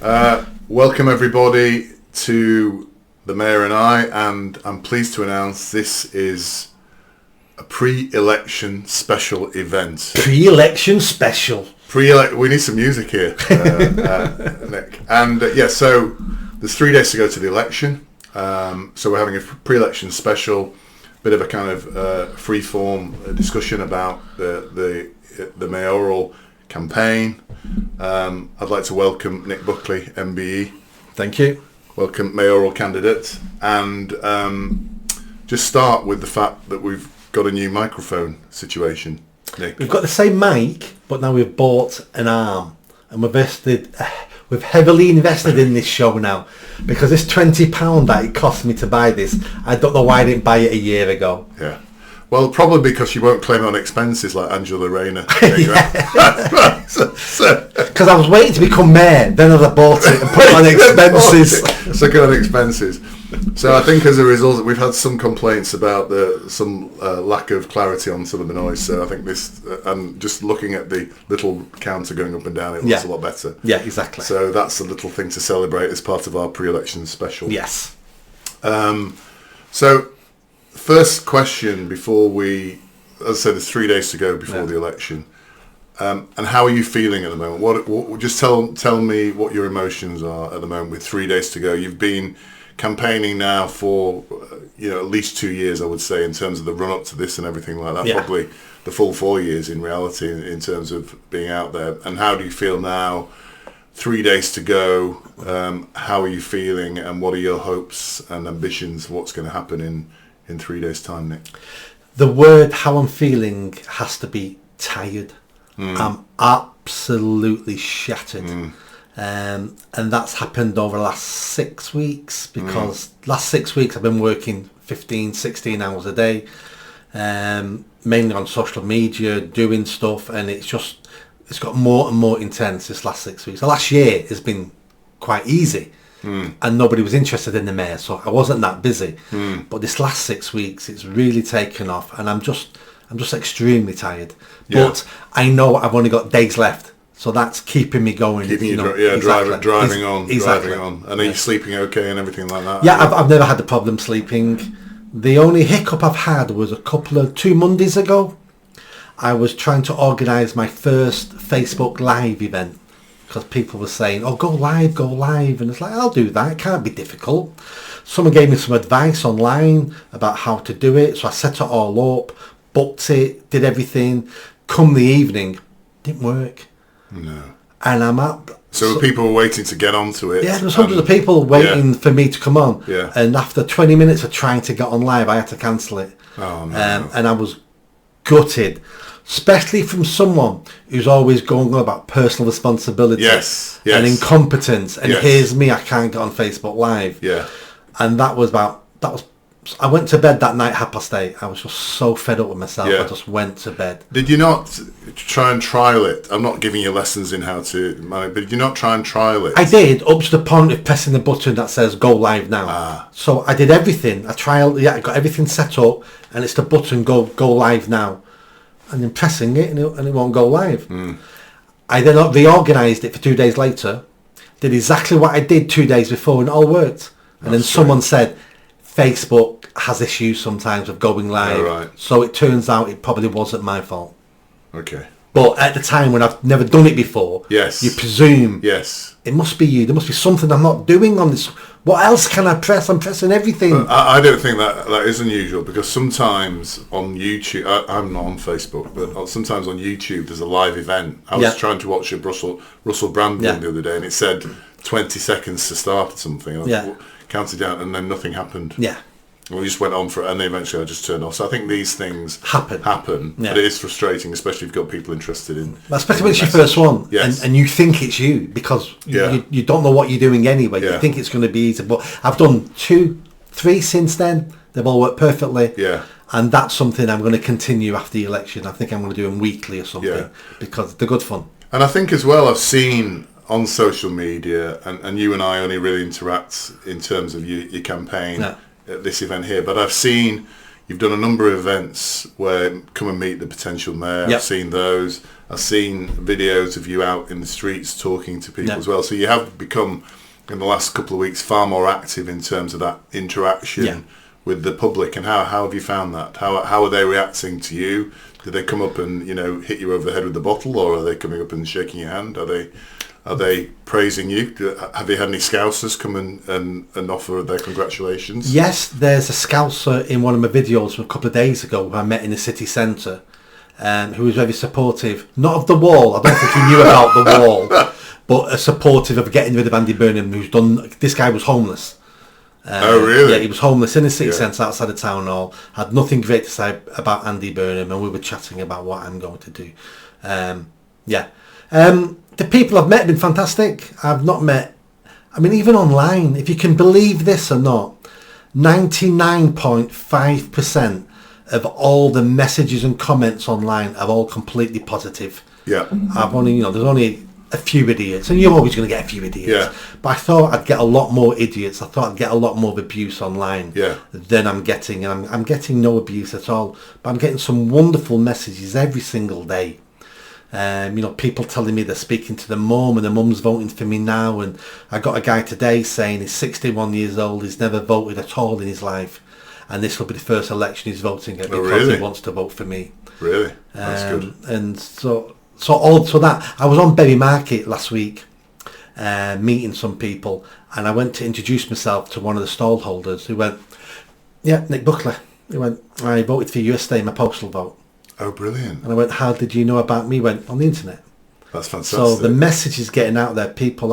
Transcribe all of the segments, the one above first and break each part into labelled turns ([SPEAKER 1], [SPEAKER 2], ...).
[SPEAKER 1] Welcome everybody to the Mayor and and I'm pleased to announce this is a pre-election special event.
[SPEAKER 2] Pre-election special.
[SPEAKER 1] We need some music here, Nick. And so there's 3 days to go to the election. So we're having a pre-election special, bit of a kind of free-form discussion about the mayoral campaign. I'd like to welcome Nick Buckley, MBE.
[SPEAKER 2] Thank you.
[SPEAKER 1] Welcome, mayoral candidate. And just start with the fact that we've got a new microphone situation, Nick.
[SPEAKER 2] We've got the same mic, but now we've bought an arm, and we've heavily invested in this show now, because this £20 that it cost me to buy this, I don't know why I didn't buy it a year ago.
[SPEAKER 1] Yeah. Well, probably because you won't claim on expenses like Angela Rayner.
[SPEAKER 2] Because I was waiting to become mayor, then I bought it and put it on expenses.
[SPEAKER 1] So good on expenses. So I think as a result, we've had some complaints about some lack of clarity on some of the noise. So I think this, and just looking at the little counter going up and down, it looks a lot better.
[SPEAKER 2] Yeah, exactly.
[SPEAKER 1] So that's a little thing to celebrate as part of our pre-election special.
[SPEAKER 2] Yes.
[SPEAKER 1] So first question before we, as I said, there's 3 days to go before the election. And how are you feeling at the moment? What just tell me what your emotions are at the moment with 3 days to go. You've been campaigning now for at least 2 years, I would say, in terms of the run up to this and everything like that.
[SPEAKER 2] Yeah.
[SPEAKER 1] Probably the full 4 years in reality in terms of being out there. And how do you feel now? 3 days to go. How are you feeling, and what are your hopes and ambitions? What's going to happen in 3 days' time, Nick?
[SPEAKER 2] The word how I'm feeling has to be tired. I'm absolutely shattered. And that's happened over the last 6 weeks, because last 6 weeks I've been working 15, 16 hours a day, mainly on social media, doing stuff, and it's got more and more intense this last 6 weeks. The last year has been quite easy. And nobody was interested in the mayor, so I wasn't that busy. But this last 6 weeks, it's really taken off, and I'm just extremely tired.
[SPEAKER 1] Yeah.
[SPEAKER 2] But I know I've only got days left, so that's keeping me going.
[SPEAKER 1] Keeping you
[SPEAKER 2] exactly.
[SPEAKER 1] driving on. And are you sleeping okay and everything like that?
[SPEAKER 2] Yeah, I've never had a problem sleeping. The only hiccup I've had was 2 Mondays ago. I was trying to organise my first Facebook Live event, because people were saying, go live. And it's like, I'll do that. It can't be difficult. Someone gave me some advice online about how to do it. So I set it all up, booked it, did everything. Come the evening, didn't work.
[SPEAKER 1] No.
[SPEAKER 2] And I'm up.
[SPEAKER 1] So people were waiting to get onto it.
[SPEAKER 2] Yeah, there was hundreds of people waiting for me to come on.
[SPEAKER 1] Yeah.
[SPEAKER 2] And after 20 minutes of trying to get on live, I had to cancel it.
[SPEAKER 1] Oh, no.
[SPEAKER 2] And I was gutted. Especially from someone who's always going on about personal responsibility and incompetence, and here's me, I can't get on Facebook Live.
[SPEAKER 1] Yeah.
[SPEAKER 2] And I went to bed that night 8:30. I was just so fed up with myself. I just went to bed.
[SPEAKER 1] Did you not try and trial it? I'm not giving you lessons in how to manage, but did you not try and trial it?
[SPEAKER 2] I did, up to the point of pressing the button that says go live now. So I did everything. I got everything set up, and it's the button go live now. And then pressing it, and it won't go live. I then reorganised it for 2 days later, did exactly what I did 2 days before, and it all worked. And then someone said, Facebook has issues sometimes of going live.
[SPEAKER 1] Right.
[SPEAKER 2] So it turns out it probably wasn't my fault.
[SPEAKER 1] Okay.
[SPEAKER 2] But at the time, when I've never done it before, you presume it must be you. There must be something I'm not doing on this. What else can I press? I'm pressing everything.
[SPEAKER 1] I don't think that is unusual, because sometimes on YouTube, I'm not on Facebook, but sometimes on YouTube there's a live event. I was trying to watch a Russell Brand one the other day, and it said 20 seconds to start or something. I counted down, and then nothing happened.
[SPEAKER 2] Yeah.
[SPEAKER 1] We just went on for it, and then eventually I just turned off. So I think these things happen.
[SPEAKER 2] Yeah.
[SPEAKER 1] But it is frustrating, especially if you've got people interested in.
[SPEAKER 2] Especially when it's your first one, and you think it's you, because you don't know what you're doing anyway. You think it's going to be easy, but I've done 2, 3 since then. They've all worked perfectly.
[SPEAKER 1] Yeah.
[SPEAKER 2] And that's something I'm going to continue after the election. I think I'm going to do them weekly or something, because they're good fun.
[SPEAKER 1] And I think as well, I've seen on social media, and you and I only really interact in terms of your campaign at this event here, but I've seen you've done a number of events where come and meet the potential mayor.
[SPEAKER 2] Yep.
[SPEAKER 1] I've seen those. I've seen videos of you out in the streets talking to people
[SPEAKER 2] Yep.
[SPEAKER 1] as well. So you have become, in the last couple of weeks, far more active in terms of that interaction with the public. And how have you found that? How are they reacting to you? Do they come up and hit you over the head with the bottle, or are they coming up and shaking your hand? Are they praising you? Have you had any Scousers come and offer their congratulations?
[SPEAKER 2] Yes, there's a Scouser in one of my videos from a couple of days ago who I met in the city centre, who was very supportive. Not of the wall. I don't think he knew about the wall, but a supportive of getting rid of Andy Burnham, who's done. This guy was homeless.
[SPEAKER 1] Oh, really?
[SPEAKER 2] Yeah, he was homeless in the city centre outside the town hall. Had nothing great to say about Andy Burnham, and we were chatting about what I'm going to do. The people I've met have been fantastic. I've not met... I mean, even online, if you can believe this or not, 99.5% of all the messages and comments online are all completely positive.
[SPEAKER 1] Yeah.
[SPEAKER 2] I've only, there's only a few idiots, and you're always going to get a few idiots.
[SPEAKER 1] Yeah.
[SPEAKER 2] But I thought I'd get a lot more idiots. I thought I'd get a lot more abuse online than I'm getting, and I'm getting no abuse at all. But I'm getting some wonderful messages every single day. People telling me they're speaking to the mum, and the mum's voting for me now. And I got a guy today saying he's 61 years old, he's never voted at all in his life, and this will be the first election he's voting at because he wants to vote for me.
[SPEAKER 1] Really? That's good.
[SPEAKER 2] And so that I was on Berry Market last week, meeting some people, and I went to introduce myself to one of the stall holders who went, "Yeah, Nick Buckley." He went, "I voted for you yesterday in my postal vote."
[SPEAKER 1] Oh, brilliant.
[SPEAKER 2] And I went, "How did you know about me?" He went, "On the internet."
[SPEAKER 1] That's fantastic.
[SPEAKER 2] So the message is getting out there. People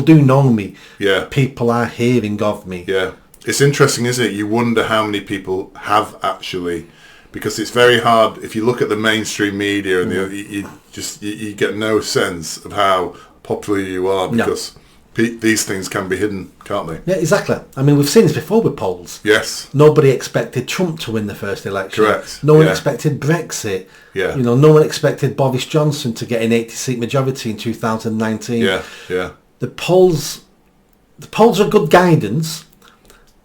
[SPEAKER 2] do know me.
[SPEAKER 1] Yeah.
[SPEAKER 2] People are hearing of me.
[SPEAKER 1] Yeah. It's interesting, isn't it? You wonder how many people have actually, because it's very hard if you look at the mainstream media and you get no sense of how popular you are, because these things can be hidden, can't they?
[SPEAKER 2] Yeah, exactly. I mean, we've seen this before with polls.
[SPEAKER 1] Yes.
[SPEAKER 2] Nobody expected Trump to win the first election.
[SPEAKER 1] Correct.
[SPEAKER 2] No one expected Brexit.
[SPEAKER 1] Yeah.
[SPEAKER 2] No one expected Boris Johnson to get an 80-seat majority in 2019.
[SPEAKER 1] Yeah, yeah.
[SPEAKER 2] The polls are good guidance,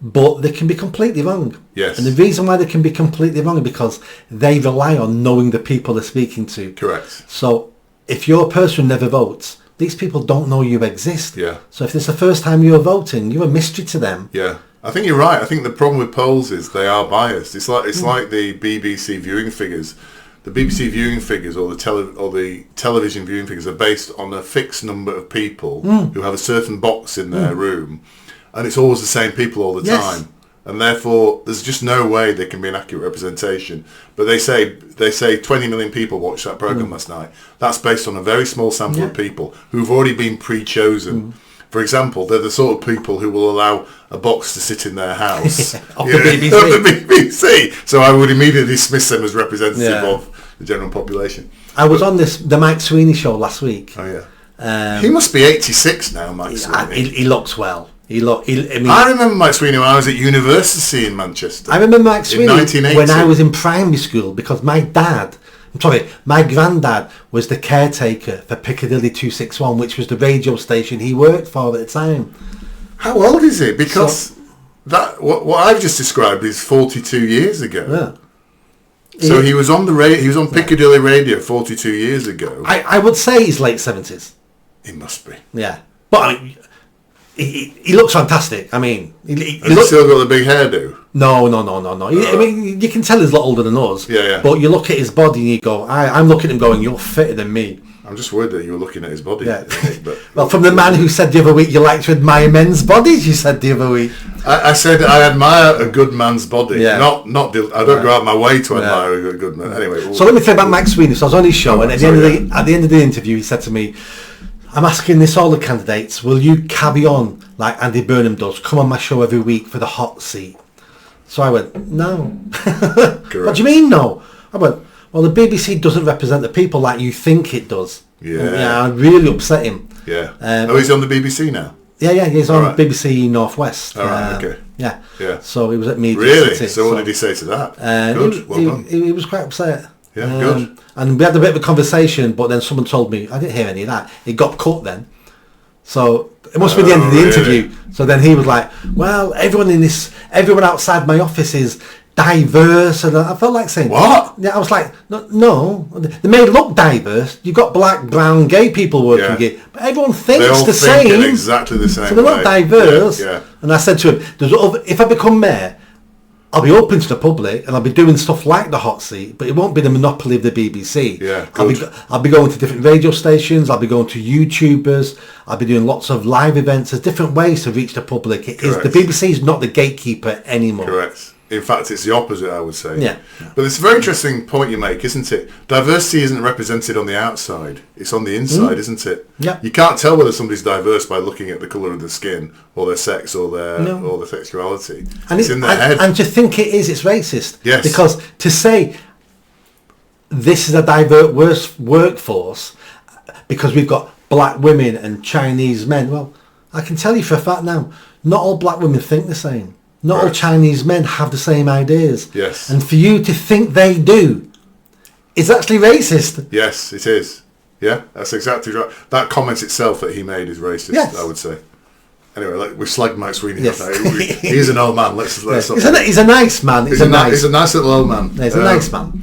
[SPEAKER 2] but they can be completely wrong.
[SPEAKER 1] Yes.
[SPEAKER 2] And the reason why they can be completely wrong is because they rely on knowing the people they're speaking to.
[SPEAKER 1] Correct.
[SPEAKER 2] So if you're a person who never votes, these people don't know you exist.
[SPEAKER 1] Yeah.
[SPEAKER 2] So if it's the first time you're voting, you're a mystery to them.
[SPEAKER 1] Yeah. I think you're right. I think the problem with polls is they are biased. It's like the BBC viewing figures. The BBC viewing figures or the television viewing figures are based on a fixed number of people who have a certain box in their room, and it's always the same people all the time. And therefore, there's just no way they can be an accurate representation. But they say 20 million people watched that programme last night. That's based on a very small sample of people who've already been pre-chosen. For example, they're the sort of people who will allow a box to sit in their house.
[SPEAKER 2] Of the BBC.
[SPEAKER 1] Of the BBC. So I would immediately dismiss them as representative of the general population.
[SPEAKER 2] I was on the Mike Sweeney show last week.
[SPEAKER 1] Oh, yeah. He must be 86 now, Mike Sweeney.
[SPEAKER 2] He looks well. I
[SPEAKER 1] remember Mike Sweeney when I was at university in Manchester.
[SPEAKER 2] I remember Mike Sweeney
[SPEAKER 1] in 1980.
[SPEAKER 2] when I was in primary school, because my granddad was the caretaker for Piccadilly 261, which was the radio station he worked for at the time.
[SPEAKER 1] How old is he? Because what I've just described is 42 years ago.
[SPEAKER 2] Yeah.
[SPEAKER 1] So he was on he was on Piccadilly Radio 42 years ago.
[SPEAKER 2] I would say he's late 70s.
[SPEAKER 1] He must be.
[SPEAKER 2] Yeah. But I mean, he looks fantastic. I mean,
[SPEAKER 1] Has he still got the big hairdo?
[SPEAKER 2] No. I mean, you can tell he's a lot older than us.
[SPEAKER 1] Yeah.
[SPEAKER 2] But you look at his body and you go, I'm looking at him going, "You're fitter than me."
[SPEAKER 1] I'm just worried that you were looking at his body.
[SPEAKER 2] Yeah.
[SPEAKER 1] But,
[SPEAKER 2] well, from the man who said the other week you like to admire men's bodies, you said the other week.
[SPEAKER 1] I said I admire a good man's body.
[SPEAKER 2] Yeah.
[SPEAKER 1] I don't go out my way to admire a good man. Anyway.
[SPEAKER 2] So let me tell you about Mike Sweeney. So I was on his show, and at the end of the interview, he said to me, "I'm asking this all the candidates, will you carry on like Andy Burnham does? Come on my show every week for the hot seat." So I went, "No." "What do you mean, no?" I went, "Well, the BBC doesn't represent the people like you think it does."
[SPEAKER 1] Yeah.
[SPEAKER 2] I really upset him.
[SPEAKER 1] Yeah. He's on the BBC now?
[SPEAKER 2] Yeah, he's on BBC Northwest.
[SPEAKER 1] All right, okay.
[SPEAKER 2] Yeah.
[SPEAKER 1] Yeah.
[SPEAKER 2] So he was at Media
[SPEAKER 1] Really?
[SPEAKER 2] City.
[SPEAKER 1] So what did he say to that? Good, well done.
[SPEAKER 2] He was quite upset.
[SPEAKER 1] Yeah, good.
[SPEAKER 2] And we had a bit of a conversation, but then someone told me, I didn't hear any of that. It got cut then. So it must be the end of the interview. So then he was like, "Well, everyone outside my office is diverse, and I felt like saying,
[SPEAKER 1] What?
[SPEAKER 2] Yeah, I was like, no, they may look diverse. You've got black, brown, gay people working here, but everyone thinks
[SPEAKER 1] they all
[SPEAKER 2] the
[SPEAKER 1] think
[SPEAKER 2] same.
[SPEAKER 1] exactly the same.
[SPEAKER 2] So they're not diverse.
[SPEAKER 1] Yeah.
[SPEAKER 2] And I said to him, if I become mayor, I'll be open to the public and I'll be doing stuff like the hot seat, but it won't be the monopoly of the BBC.
[SPEAKER 1] Yeah,
[SPEAKER 2] I'll be going to different radio stations. I'll be going to YouTubers. I'll be doing lots of live events. There's different ways to reach the public. The BBC is not the gatekeeper anymore.
[SPEAKER 1] Correct. In fact, it's the opposite, I would say.
[SPEAKER 2] Yeah.
[SPEAKER 1] But it's a very interesting point you make, isn't it? Diversity isn't represented on the outside. It's on the inside, isn't it?
[SPEAKER 2] Yeah.
[SPEAKER 1] You can't tell whether somebody's diverse by looking at the colour of their skin or their sex or their sexuality.
[SPEAKER 2] And
[SPEAKER 1] it's in their head.
[SPEAKER 2] And to think it's racist.
[SPEAKER 1] Yes.
[SPEAKER 2] Because to say this is a diverse workforce because we've got black women and Chinese men, well, I can tell you for a fact now, not all black women think the same. Not all Chinese men have the same ideas.
[SPEAKER 1] Yes.
[SPEAKER 2] And for you to think they do is actually racist.
[SPEAKER 1] Yes, it is. Yeah, that's exactly right. That comment itself that he made is racist,
[SPEAKER 2] Yes.
[SPEAKER 1] I would say. Anyway, we slagged Mike Sweeney.
[SPEAKER 2] Yes.
[SPEAKER 1] He's an old man. Let's
[SPEAKER 2] He's a nice man.
[SPEAKER 1] He's a nice little old man.
[SPEAKER 2] He's a nice man.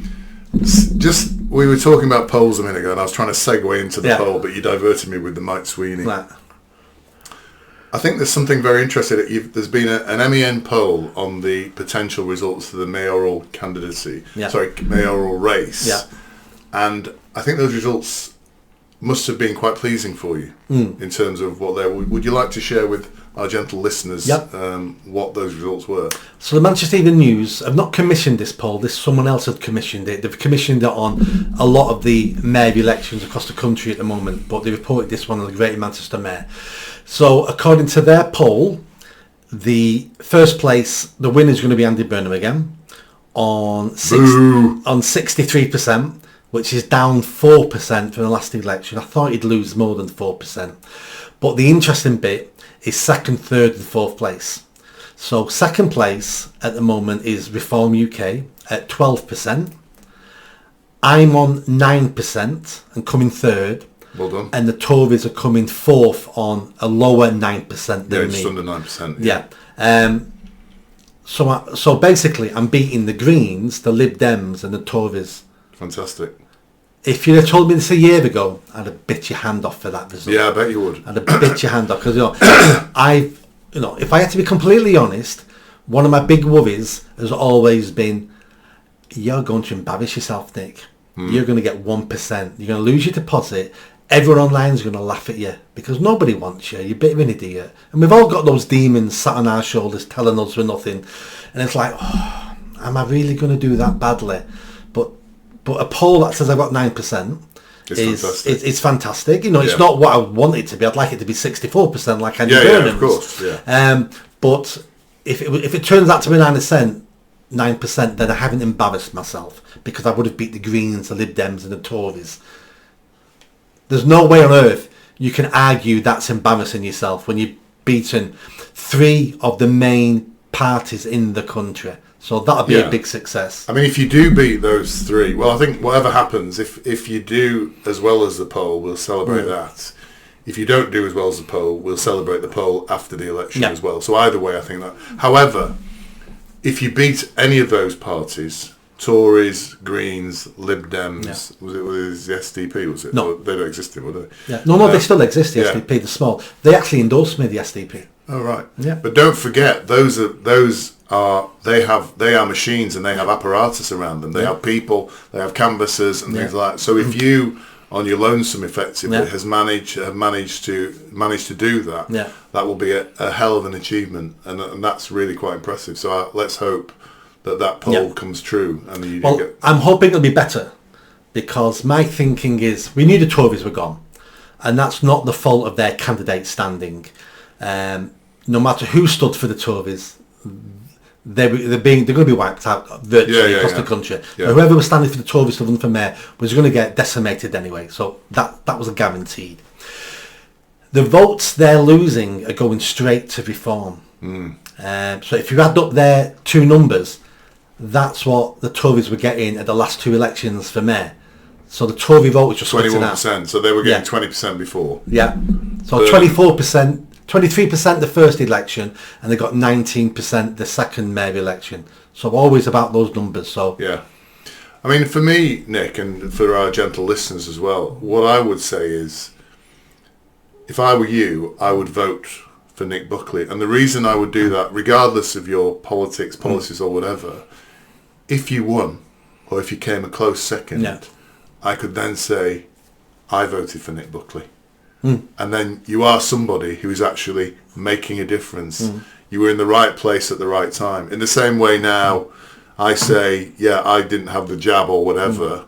[SPEAKER 1] We were talking about polls a minute ago, and I was trying to segue into the poll, but you diverted me with the Mike Sweeney.
[SPEAKER 2] Right.
[SPEAKER 1] I think there's something very interesting. There's been an MEN poll on the potential results for the mayoral candidacy.
[SPEAKER 2] Yeah.
[SPEAKER 1] Mayoral race.
[SPEAKER 2] Yeah.
[SPEAKER 1] And I think those results must have been quite pleasing for you in terms of what they were. Would you like to share with our gentle listeners what those results were? So
[SPEAKER 2] the Manchester Evening News have not commissioned this poll. Someone else had commissioned it. They've commissioned it on a lot of the mayor elections across the country at the moment, but they reported this one on the Greater Manchester Mayor. So according to their poll, the first place, the winner is going to be Andy Burnham again on 63%, which is down 4% from the last election. I thought he'd lose more than 4%. But the interesting bit is second, third and fourth place. So second place at the moment is Reform UK at 12%. I'm on 9% and coming third.
[SPEAKER 1] Well done.
[SPEAKER 2] And the Tories are coming fourth on a lower 9% than me.
[SPEAKER 1] Just under 9%.
[SPEAKER 2] Yeah. So basically, I'm beating the Greens, the Lib Dems, and the Tories.
[SPEAKER 1] Fantastic.
[SPEAKER 2] If you'd have told me this a year ago, I'd have bit your hand off for that result.
[SPEAKER 1] Yeah, I bet you would.
[SPEAKER 2] I'd have bit your hand off because if I had to be completely honest, one of my big worries has always been, you're going to embarrass yourself, Nick. You're going to get 1%. You're going to lose your deposit. Everyone online is going to laugh at you because nobody wants you. You're a bit of an idiot. And we've all got those demons sat on our shoulders telling us we're nothing. And it's like, am I really going to do that badly? But a poll that says I've got 9% it's fantastic. It's not what I want it to be. I'd like it to be 64% like Andy Burnham's.
[SPEAKER 1] Yeah, of course. Yeah.
[SPEAKER 2] But if it turns out to be 9%, then I haven't embarrassed myself because I would have beat the Greens, the Lib Dems and the Tories. There's no way on earth you can argue that's embarrassing yourself when you've beaten three of the main parties in the country. So that'll be a big success.
[SPEAKER 1] I mean, if you do beat those three, well, I think whatever happens, if you do as well as the poll, we'll celebrate that. If you don't do as well as the poll, we'll celebrate the poll after the election as well. So either way, I think that. However, if you beat any of those parties, Tories, Greens, Lib Dems, was the SDP, was it?
[SPEAKER 2] No.
[SPEAKER 1] They don't exist anymore, do they?
[SPEAKER 2] Yeah. No, they still exist, the SDP, they're small. They actually endorsed me, the SDP.
[SPEAKER 1] Oh, right.
[SPEAKER 2] Yeah.
[SPEAKER 1] But don't forget, they are machines and they have apparatus around them. They have people, they have canvassers and things like that. So if you, on your lonesome effectively, have managed to do that, that will be a hell of an achievement, and that's really quite impressive. So let's hope that poll comes true. And
[SPEAKER 2] I'm hoping it'll be better because my thinking is we knew the Tories were gone, and that's not the fault of their candidate standing. No matter who stood for the Tories, they're going to be wiped out virtually across the country. Yeah. Whoever was standing for the Tories to run for mayor was going to get decimated anyway. So that was a guaranteed. The votes they're losing are going straight to Reform. So if you add up their two numbers, that's what the Tories were getting at the last two elections for mayor. So the Tory vote was just
[SPEAKER 1] 21%. So they were getting 20% before.
[SPEAKER 2] Yeah. So 24%, 23% the first election, and they got 19% the second mayor election. So always about those numbers. So
[SPEAKER 1] Yeah. I mean, for me, Nick, and for our gentle listeners as well, what I would say is, if I were you, I would vote for Nick Buckley. And the reason I would do that, regardless of your politics, policies or whatever, if you won, or if you came a close second, I could then say, I voted for Nick Buckley. And then you are somebody who is actually making a difference. You were in the right place at the right time. In the same way now, I say, yeah, I didn't have the jab or whatever.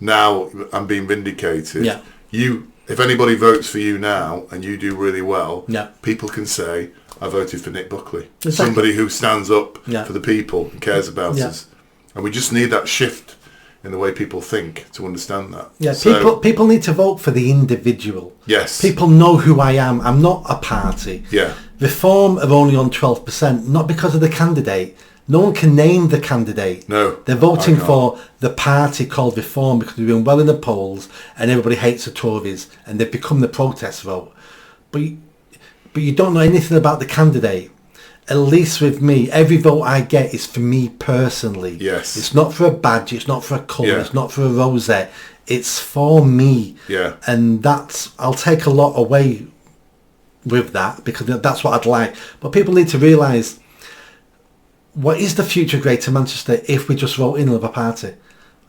[SPEAKER 1] Now I'm being vindicated.
[SPEAKER 2] Yeah.
[SPEAKER 1] If anybody votes for you now and you do really well,
[SPEAKER 2] Yeah.
[SPEAKER 1] people can say, I voted for Nick Buckley.
[SPEAKER 2] Exactly.
[SPEAKER 1] Somebody who stands up
[SPEAKER 2] Yeah.
[SPEAKER 1] for the people and cares about
[SPEAKER 2] Yeah.
[SPEAKER 1] us. And we just need that shift in the way people think to understand that.
[SPEAKER 2] Yeah,
[SPEAKER 1] So,
[SPEAKER 2] people need to vote for the individual.
[SPEAKER 1] Yes.
[SPEAKER 2] People know who I am. I'm not a party.
[SPEAKER 1] Yeah.
[SPEAKER 2] Reform are only on 12%, not because of the candidate. No one can name the candidate.
[SPEAKER 1] No,
[SPEAKER 2] They're voting
[SPEAKER 1] I can't.
[SPEAKER 2] for the party called Reform because we've been well in the polls and everybody hates the Tories and they've become the protest vote. But you don't know anything about the candidate. At least with me, every vote I get is for me personally.
[SPEAKER 1] Yes.
[SPEAKER 2] It's not for a badge, it's not for a colour,
[SPEAKER 1] Yeah.
[SPEAKER 2] it's not for a rosette. It's for me.
[SPEAKER 1] Yeah.
[SPEAKER 2] And I'll take a lot away with that because that's what I'd like. But people need to realise, what is the future of Greater Manchester if we just vote in another party?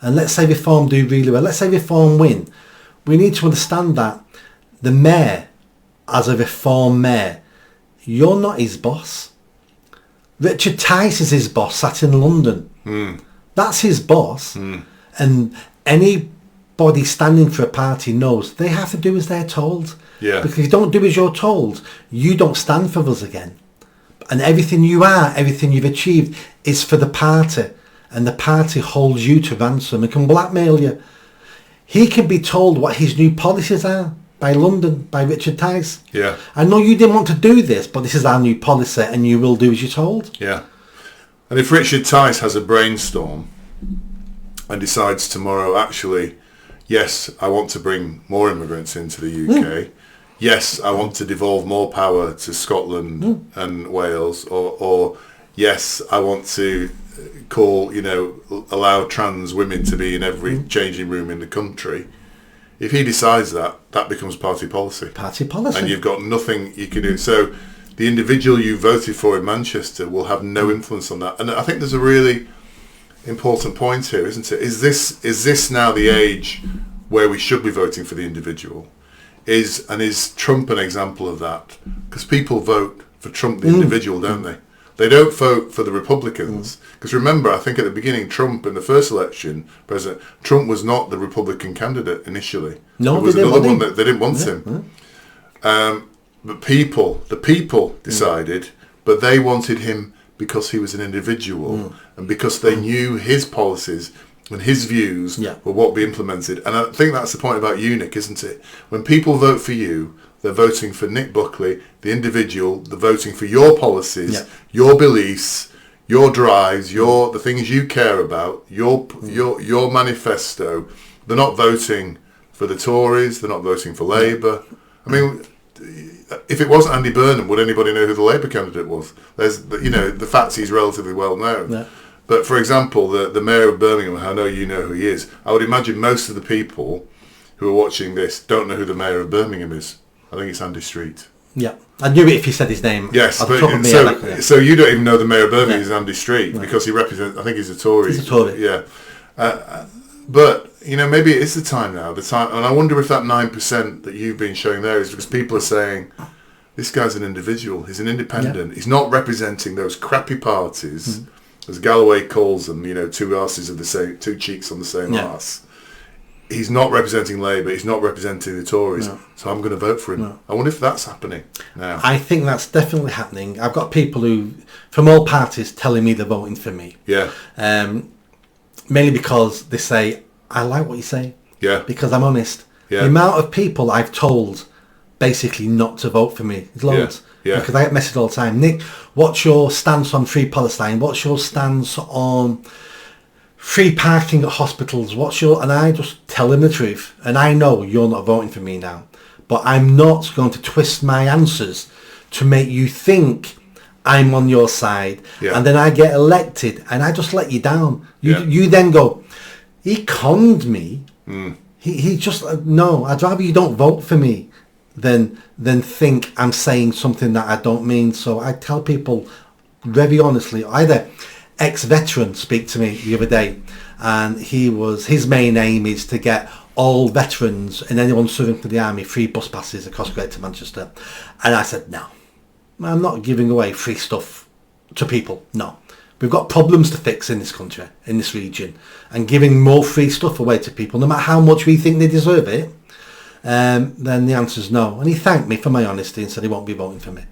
[SPEAKER 2] And let's say Reform do really well. Let's say Reform win. We need to understand that the mayor, as a Reform mayor, you're not his boss. Richard Tice is his boss, sat in London. That's his boss. And anybody standing for a party knows they have to do as they're told.
[SPEAKER 1] Yeah.
[SPEAKER 2] Because if you don't do as you're told, you don't stand for us again. And everything you are, everything you've achieved is for the party. And the party holds you to ransom and can blackmail you. He can be told what his new policies are by London, by Richard Tice.
[SPEAKER 1] Yeah.
[SPEAKER 2] I know you didn't want to do this, but this is our new policy and you will do as you're told.
[SPEAKER 1] Yeah. And if Richard Tice has a brainstorm and decides tomorrow, actually, yes, I want to bring more immigrants into the UK. Yes, I want to devolve more power to Scotland and Wales. Or yes, I want to allow trans women to be in every changing room in the country. If he decides that, that becomes party policy.
[SPEAKER 2] Party policy.
[SPEAKER 1] And you've got nothing you can do. So the individual you voted for in Manchester will have no influence on that. And I think there's a really important point here, isn't it? Is this now the age where we should be voting for the individual? Is Trump an example of that? Because people vote for Trump the individual, don't they? They don't vote for the Republicans. Because remember, I think at the beginning, Trump, in the first election, Trump was not the Republican candidate initially.
[SPEAKER 2] No,
[SPEAKER 1] there was
[SPEAKER 2] they didn't
[SPEAKER 1] another
[SPEAKER 2] want
[SPEAKER 1] one that they didn't want him. But the people decided, but they wanted him because he was an individual and because they knew his policies and his views were what be implemented. And I think that's the point about you, Nick, isn't it? When people vote for you, they're voting for Nick Buckley, the individual. They're voting for your policies, your beliefs, your drives, the things you care about, your manifesto. They're not voting for the Tories. They're not voting for Labour. I mean, if it wasn't Andy Burnham, would anybody know who the Labour candidate was? The fact he's relatively well known.
[SPEAKER 2] Yeah.
[SPEAKER 1] But for example, the mayor of Birmingham, I know you know who he is. I would imagine most of the people who are watching this don't know who the mayor of Birmingham is. I think it's Andy Street.
[SPEAKER 2] Yeah, I knew it if he said his name.
[SPEAKER 1] Yes,
[SPEAKER 2] At the top of me,
[SPEAKER 1] so you don't even know the mayor of Birmingham is Andy Street because he represents. I think he's a Tory.
[SPEAKER 2] He's a Tory.
[SPEAKER 1] Yeah, but maybe it is the time now. And I wonder if that 9% that you've been showing there is because people are saying this guy's an individual. He's an independent. He's not representing those crappy parties, as Galloway calls them. Two arses of the same, two cheeks on the same arse. He's not representing Labour. He's not representing the Tories. No. So I'm going to vote for him. No. I wonder if that's happening now.
[SPEAKER 2] I think that's definitely happening. I've got people who, from all parties, telling me they're voting for me.
[SPEAKER 1] Yeah.
[SPEAKER 2] Mainly because they say, I like what you say.
[SPEAKER 1] Yeah.
[SPEAKER 2] Because I'm honest.
[SPEAKER 1] Yeah.
[SPEAKER 2] The amount of people I've told basically not to vote for me is loads.
[SPEAKER 1] Yeah.
[SPEAKER 2] Because I get messages all the time. Nick, what's your stance on Free Palestine? What's your stance on free parking at hospitals? And I just tell them the truth. And I know you're not voting for me now. But I'm not going to twist my answers to make you think I'm on your side,
[SPEAKER 1] Yeah.
[SPEAKER 2] and then I get elected, and I just let you down.
[SPEAKER 1] Yeah.
[SPEAKER 2] You then go, he conned me. He just no. I'd rather you don't vote for me than think I'm saying something that I don't mean. So I tell people very honestly. I had an ex-veteran speak to me the other day, and his main aim is to get all veterans and anyone serving for the army free bus passes across Greater Manchester. And I said, no, I'm not giving away free stuff to people. No. We've got problems to fix in this country, in this region, and giving more free stuff away to people, no matter how much we think they deserve it, then the answer is no. And he thanked me for my honesty and said he won't be voting for me.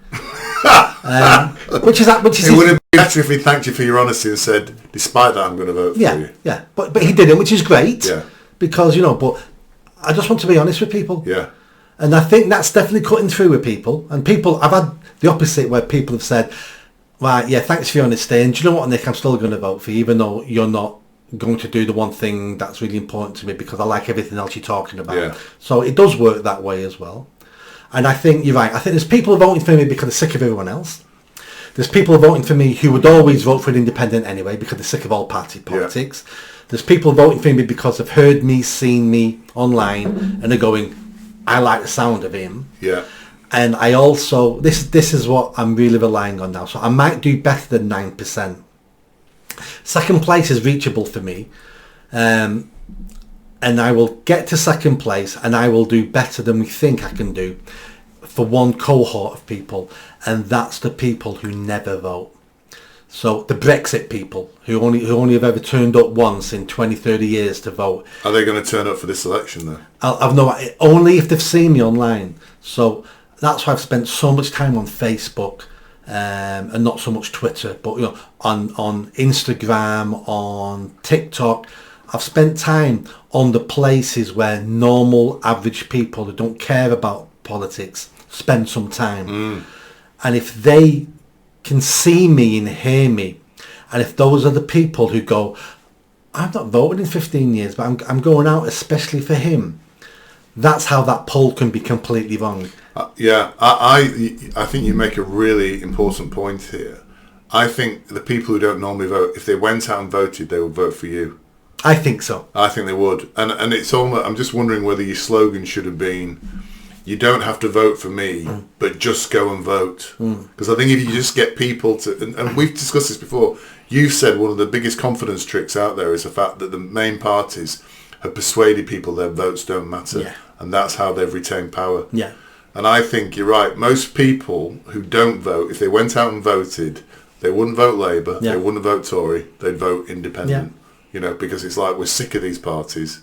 [SPEAKER 2] Which is
[SPEAKER 1] it would have been better if he thanked you for your honesty and said, despite that, I'm going to vote for you.
[SPEAKER 2] Yeah, but he didn't, which is great.
[SPEAKER 1] Yeah.
[SPEAKER 2] Because, but I just want to be honest with people.
[SPEAKER 1] Yeah.
[SPEAKER 2] And I think that's definitely cutting through with people. And I've had the opposite where people have said, right, yeah, thanks for your honesty. And do you know what, Nick, I'm still going to vote for you, even though you're not going to do the one thing that's really important to me because I like everything else you're talking about.
[SPEAKER 1] Yeah.
[SPEAKER 2] So it does work that way as well. And I think you're right. I think there's people voting for me because they're sick of everyone else. There's people voting for me who would always vote for an independent anyway because they're sick of all party politics. Yeah. There's people voting for me because they've heard me, seen me online, and they're going, I like the sound of him.
[SPEAKER 1] Yeah.
[SPEAKER 2] And I also, this is what I'm really relying on now. So I might do better than 9%. Second place is reachable for me. And I will get to second place and I will do better than we think I can do for one cohort of people. And that's the people who never vote. So the Brexit people who only have ever turned up once in 20, 30 years to vote.
[SPEAKER 1] Are they going to turn up for this election though?
[SPEAKER 2] I've no, only if they've seen me online. So that's why I've spent so much time on Facebook and not so much Twitter, but on Instagram, on TikTok. I've spent time on the places where normal, average people who don't care about politics spend some time. And if they can see me and hear me, and if those are the people who go, I've not voted in 15 years, but I'm going out especially for him, that's how that poll can be completely wrong.
[SPEAKER 1] I think you make a really important point here. I think the people who don't normally vote, if they went out and voted, they would vote for you.
[SPEAKER 2] I think so.
[SPEAKER 1] I think they would. And it's almost, I'm just wondering whether your slogan should have been, you don't have to vote for me, but just go and vote. Because I think if you just get people to, and we've discussed this before, you've said one of the biggest confidence tricks out there is the fact that the main parties have persuaded people their votes don't matter.
[SPEAKER 2] Yeah.
[SPEAKER 1] And that's how they've retained power.
[SPEAKER 2] Yeah.
[SPEAKER 1] And I think you're right. Most people who don't vote, if they went out and voted, they wouldn't vote Labour, they wouldn't vote Tory, they'd vote Independent. Because it's like we're sick of these parties.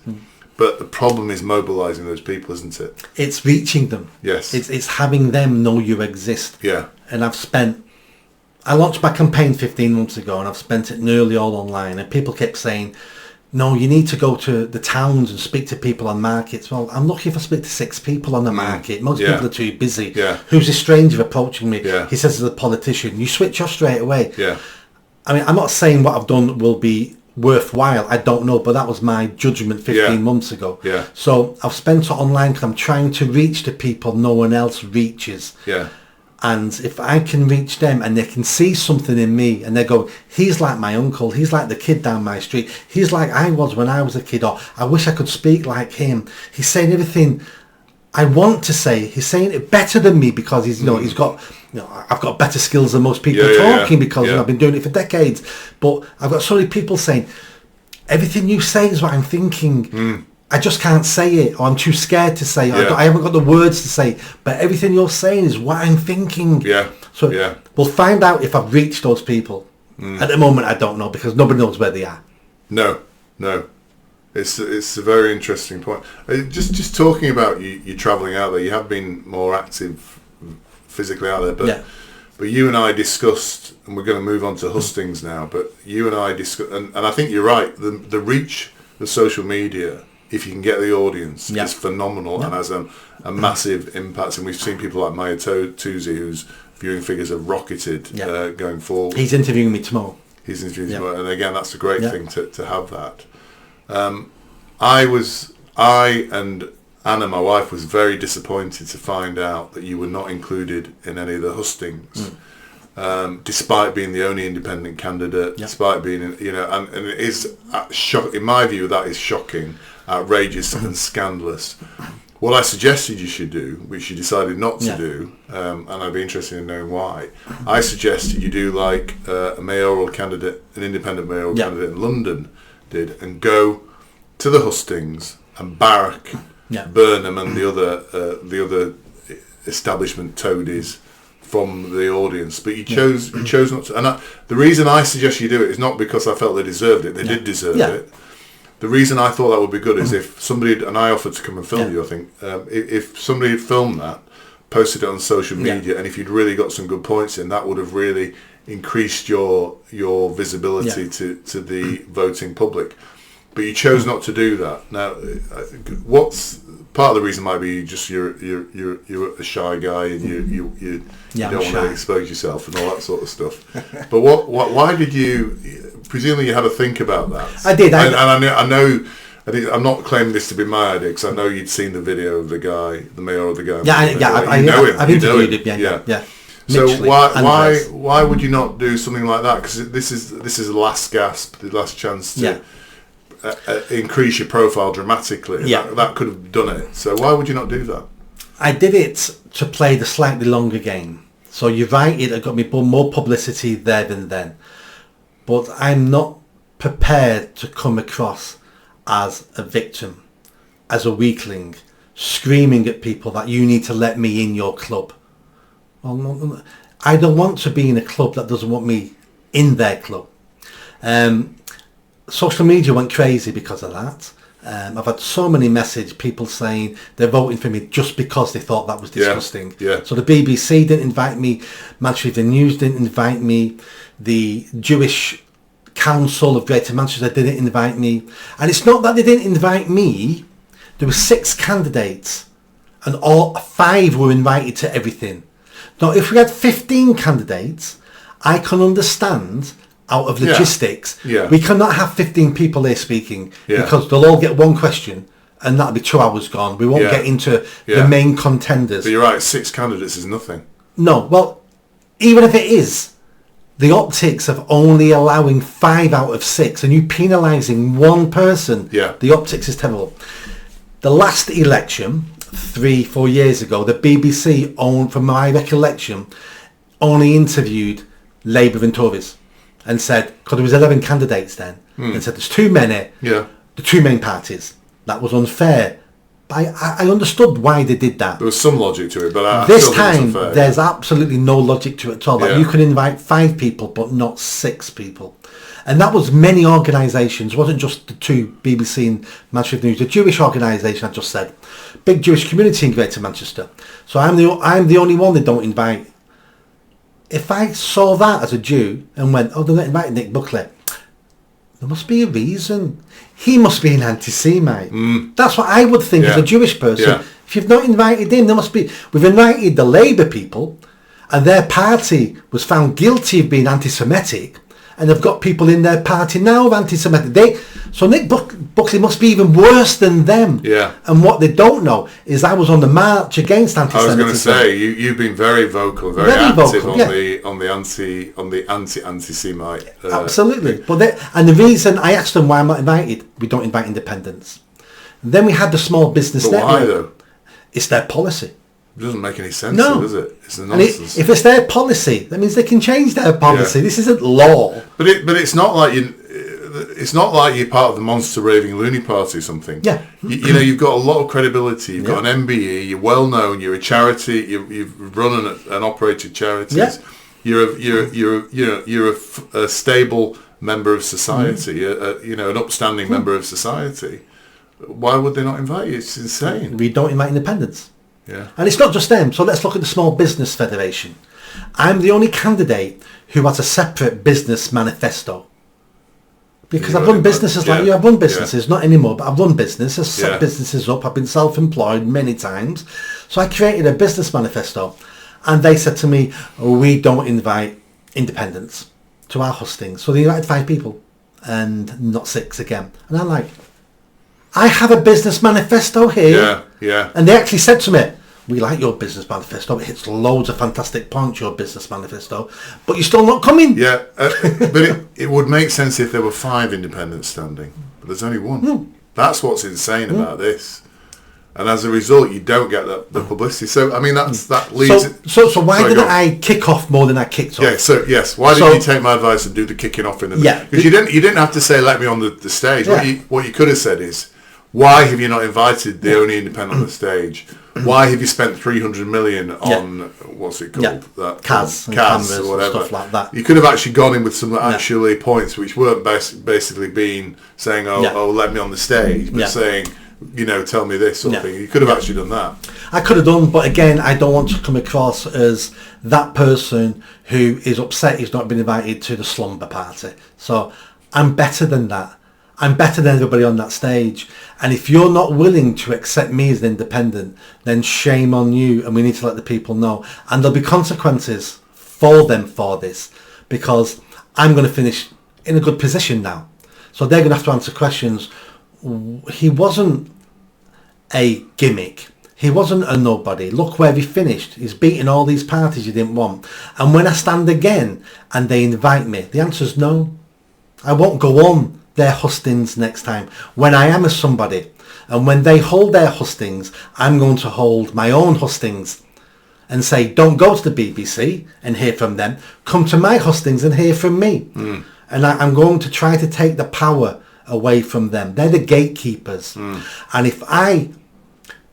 [SPEAKER 1] But the problem is mobilising those people, isn't it?
[SPEAKER 2] It's reaching them.
[SPEAKER 1] Yes.
[SPEAKER 2] It's having them know you exist.
[SPEAKER 1] Yeah.
[SPEAKER 2] And I launched my campaign 15 months ago and I've spent it nearly all online. And people kept saying, no, you need to go to the towns and speak to people on markets. Well, I'm lucky if I speak to 6 people on the market. Most people are too busy.
[SPEAKER 1] Yeah.
[SPEAKER 2] Who's a stranger approaching me?
[SPEAKER 1] Yeah.
[SPEAKER 2] He says as a politician, you switch off straight away.
[SPEAKER 1] Yeah.
[SPEAKER 2] I mean, I'm not saying what I've done will be worthwhile. I don't know, but that was my judgment 15 months ago.
[SPEAKER 1] Yeah.
[SPEAKER 2] So I've spent it online because I'm trying to reach the people no one else reaches.
[SPEAKER 1] Yeah.
[SPEAKER 2] And if I can reach them and they can see something in me and they go, he's like my uncle, he's like the kid down my street, he's like I was when I was a kid, or I wish I could speak like him. He's saying everything I want to say. He's saying it better than me because he's he's got I've got better skills than most people talking because I've been doing it for decades. But I've got so many people saying everything you say is what I'm thinking. I just can't say it, or I'm too scared to say it. I haven't got the words to say, but everything you're saying is what I'm thinking. So we'll find out if I've reached those people. At the moment, I don't know because nobody knows where they are.
[SPEAKER 1] No. It's a very interesting point. Just talking about you travelling out there, you have been more active physically out there, but you and I discussed, and we're going to move on to hustings now, but you and I discussed, and I think you're right, the reach of social media, if you can get the audience, is phenomenal and has a massive impact. And we've seen people like Maya Toosey, whose viewing figures have rocketed going forward.
[SPEAKER 2] He's interviewing me tomorrow.
[SPEAKER 1] And again, that's a great thing to have that. I and Anna, my wife, was very disappointed to find out that you were not included in any of the hustings. despite being the only independent candidate,
[SPEAKER 2] Yeah.
[SPEAKER 1] despite being, and it is, in my view, that is shocking, outrageous and scandalous. What I suggested you should do, which you decided not to do, and I'd be interested in knowing why, I suggested you do like a mayoral candidate, an independent mayoral candidate in London did, and go to the hustings and barrack Burnham and the other establishment toadies from the audience, but you chose not to. And the reason I suggest you do it is not because I felt they deserved it. They did deserve it. The reason I thought that would be good is if somebody, and I offered to come and film you, I think, if somebody had filmed that, posted it on social media, and if you'd really got some good points in, that would have really increased your visibility to the voting public. But you chose not to do that. Now, what's part of the reason might be just you're a shy guy and you don't want to expose yourself and all that sort of stuff. But why did you? Presumably you had to think about that.
[SPEAKER 2] I did.
[SPEAKER 1] I know. I'm not claiming this to be my idea because I know you'd seen the video of the guy, the mayor of the guy.
[SPEAKER 2] I've interviewed him. Yeah.
[SPEAKER 1] So why would you not do something like that? Because this is the last gasp, the last chance to increase your profile dramatically. That could have done it. So why would you not do that?
[SPEAKER 2] I did it to play the slightly longer game. So you're right, it got me more publicity there than then. But I'm not prepared to come across as a victim, as a weakling, screaming at people that you need to let me in your club. Well, no, I don't want to be in a club that doesn't want me in their club. Social media went crazy because of that. I've had so many messages, people saying they're voting for me just because they thought that was disgusting. So the BBC didn't invite me, Manchester News didn't invite me, the Jewish Council of Greater Manchester didn't invite me. And it's not that they didn't invite me, there were 6 candidates and all 5 were invited to everything. Now if we had 15 candidates, I can understand out of logistics, we cannot have 15 people there speaking because they'll all get one question and that'll be 2 hours gone. We won't get into the main contenders.
[SPEAKER 1] But you're right, 6 candidates is nothing.
[SPEAKER 2] No, well, even if it is, the optics of only allowing 5 out of 6 and you penalising one person, the optics is terrible. The last election, 3-4 years ago, the BBC, from my recollection, only interviewed Labour and Tories. And said, because there was 11 candidates then, and said there's too many, the 2 main parties. That was unfair. But I understood why they did that.
[SPEAKER 1] There was some logic to it, but
[SPEAKER 2] this time there's absolutely no logic to it at all. Like you can invite 5 people, but not 6 people. And that was many organisations. It wasn't just the 2 BBC and Manchester News. The Jewish organisation, I just said, big Jewish community in Greater Manchester. So I'm the only one they don't invite. If I saw that as a Jew and went, oh, they're not inviting Nick Buckley, there must be a reason. He must be an anti-Semite. That's what I would think as a Jewish person. If you've not invited him, there must be. We've invited the Labour people and their party was found guilty of being anti-Semitic and they've got people in their party now of anti-Semitic. So Nick Buckley must be even worse than them. And what they don't know is I was on the march against anti-Semitism.
[SPEAKER 1] I was going to say you've been very vocal, very active on the anti-Semite.
[SPEAKER 2] Absolutely. And the reason I asked them why I'm not invited, we don't invite independents. Then we had the small business network.
[SPEAKER 1] Why though?
[SPEAKER 2] It's their policy.
[SPEAKER 1] It doesn't make any sense, does it? It's a nonsense.
[SPEAKER 2] If it's their policy, that means they can change their policy. This isn't law.
[SPEAKER 1] But it's not like it's not like you're part of the monster raving loony party or something. You know, you've got a lot of credibility. You've got an MBE. You're well known. You're a charity. You've run and operated charities. You're a stable member of society. An upstanding member of society. Why would they not invite you? It's insane.
[SPEAKER 2] We don't invite independents. And it's not just them. So let's look at the Small Business Federation. I'm the only candidate who has a separate business manifesto. Because I've run businesses like you. I've run businesses, not anymore, but I've run businesses, set businesses up. I've been self-employed many times. So I created a business manifesto. And they said to me, we don't invite independents to our hustings. So they invited 5 people and not 6 again. And I'm like, I have a business manifesto here. And they actually said to me, we like your business manifesto. It hits loads of fantastic points, your business manifesto, but you're still not coming.
[SPEAKER 1] Yeah, but it would make sense if there were 5 independents standing, but there's only one. That's what's insane about this. And as a result, you don't get the publicity. So, I mean, that leads...
[SPEAKER 2] So why didn't I kick off more than I kicked off?
[SPEAKER 1] Yeah, so, yes. Why didn't you take my advice and do the kicking off in the...
[SPEAKER 2] Yeah.
[SPEAKER 1] Because you didn't have to say, let me on the stage.
[SPEAKER 2] Yeah.
[SPEAKER 1] What you could have said is, why have you not invited the only independent on the stage? Why have you spent 300 million on, what's it called?
[SPEAKER 2] Yeah.
[SPEAKER 1] That
[SPEAKER 2] CAS
[SPEAKER 1] or whatever.
[SPEAKER 2] stuff like that.
[SPEAKER 1] You could have actually gone in with some actually points which weren't basically being saying, oh, let me on the stage, but saying... tell me this sort of thing. You could have actually done that.
[SPEAKER 2] I could have done, but again, I don't want to come across as that person who is upset he's not been invited to the slumber party. So I'm better than that. I'm better than everybody on that stage. And if you're not willing to accept me as an independent, then shame on you, and we need to let the people know. And there'll be consequences for them for this, because I'm going to finish in a good position now. So they're going to have to answer questions. He wasn't a gimmick. He wasn't a nobody. Look where he finished. He's beating all these parties you didn't want. And when I stand again and they invite me, the answer is no. I won't go on their hustings next time. When I am a somebody, and when they hold their hustings, I'm going to hold my own hustings and say, don't go to the BBC and hear from them. Come to my hustings and hear from me. And I'm going to try to take the power away from them. They're the gatekeepers. And if I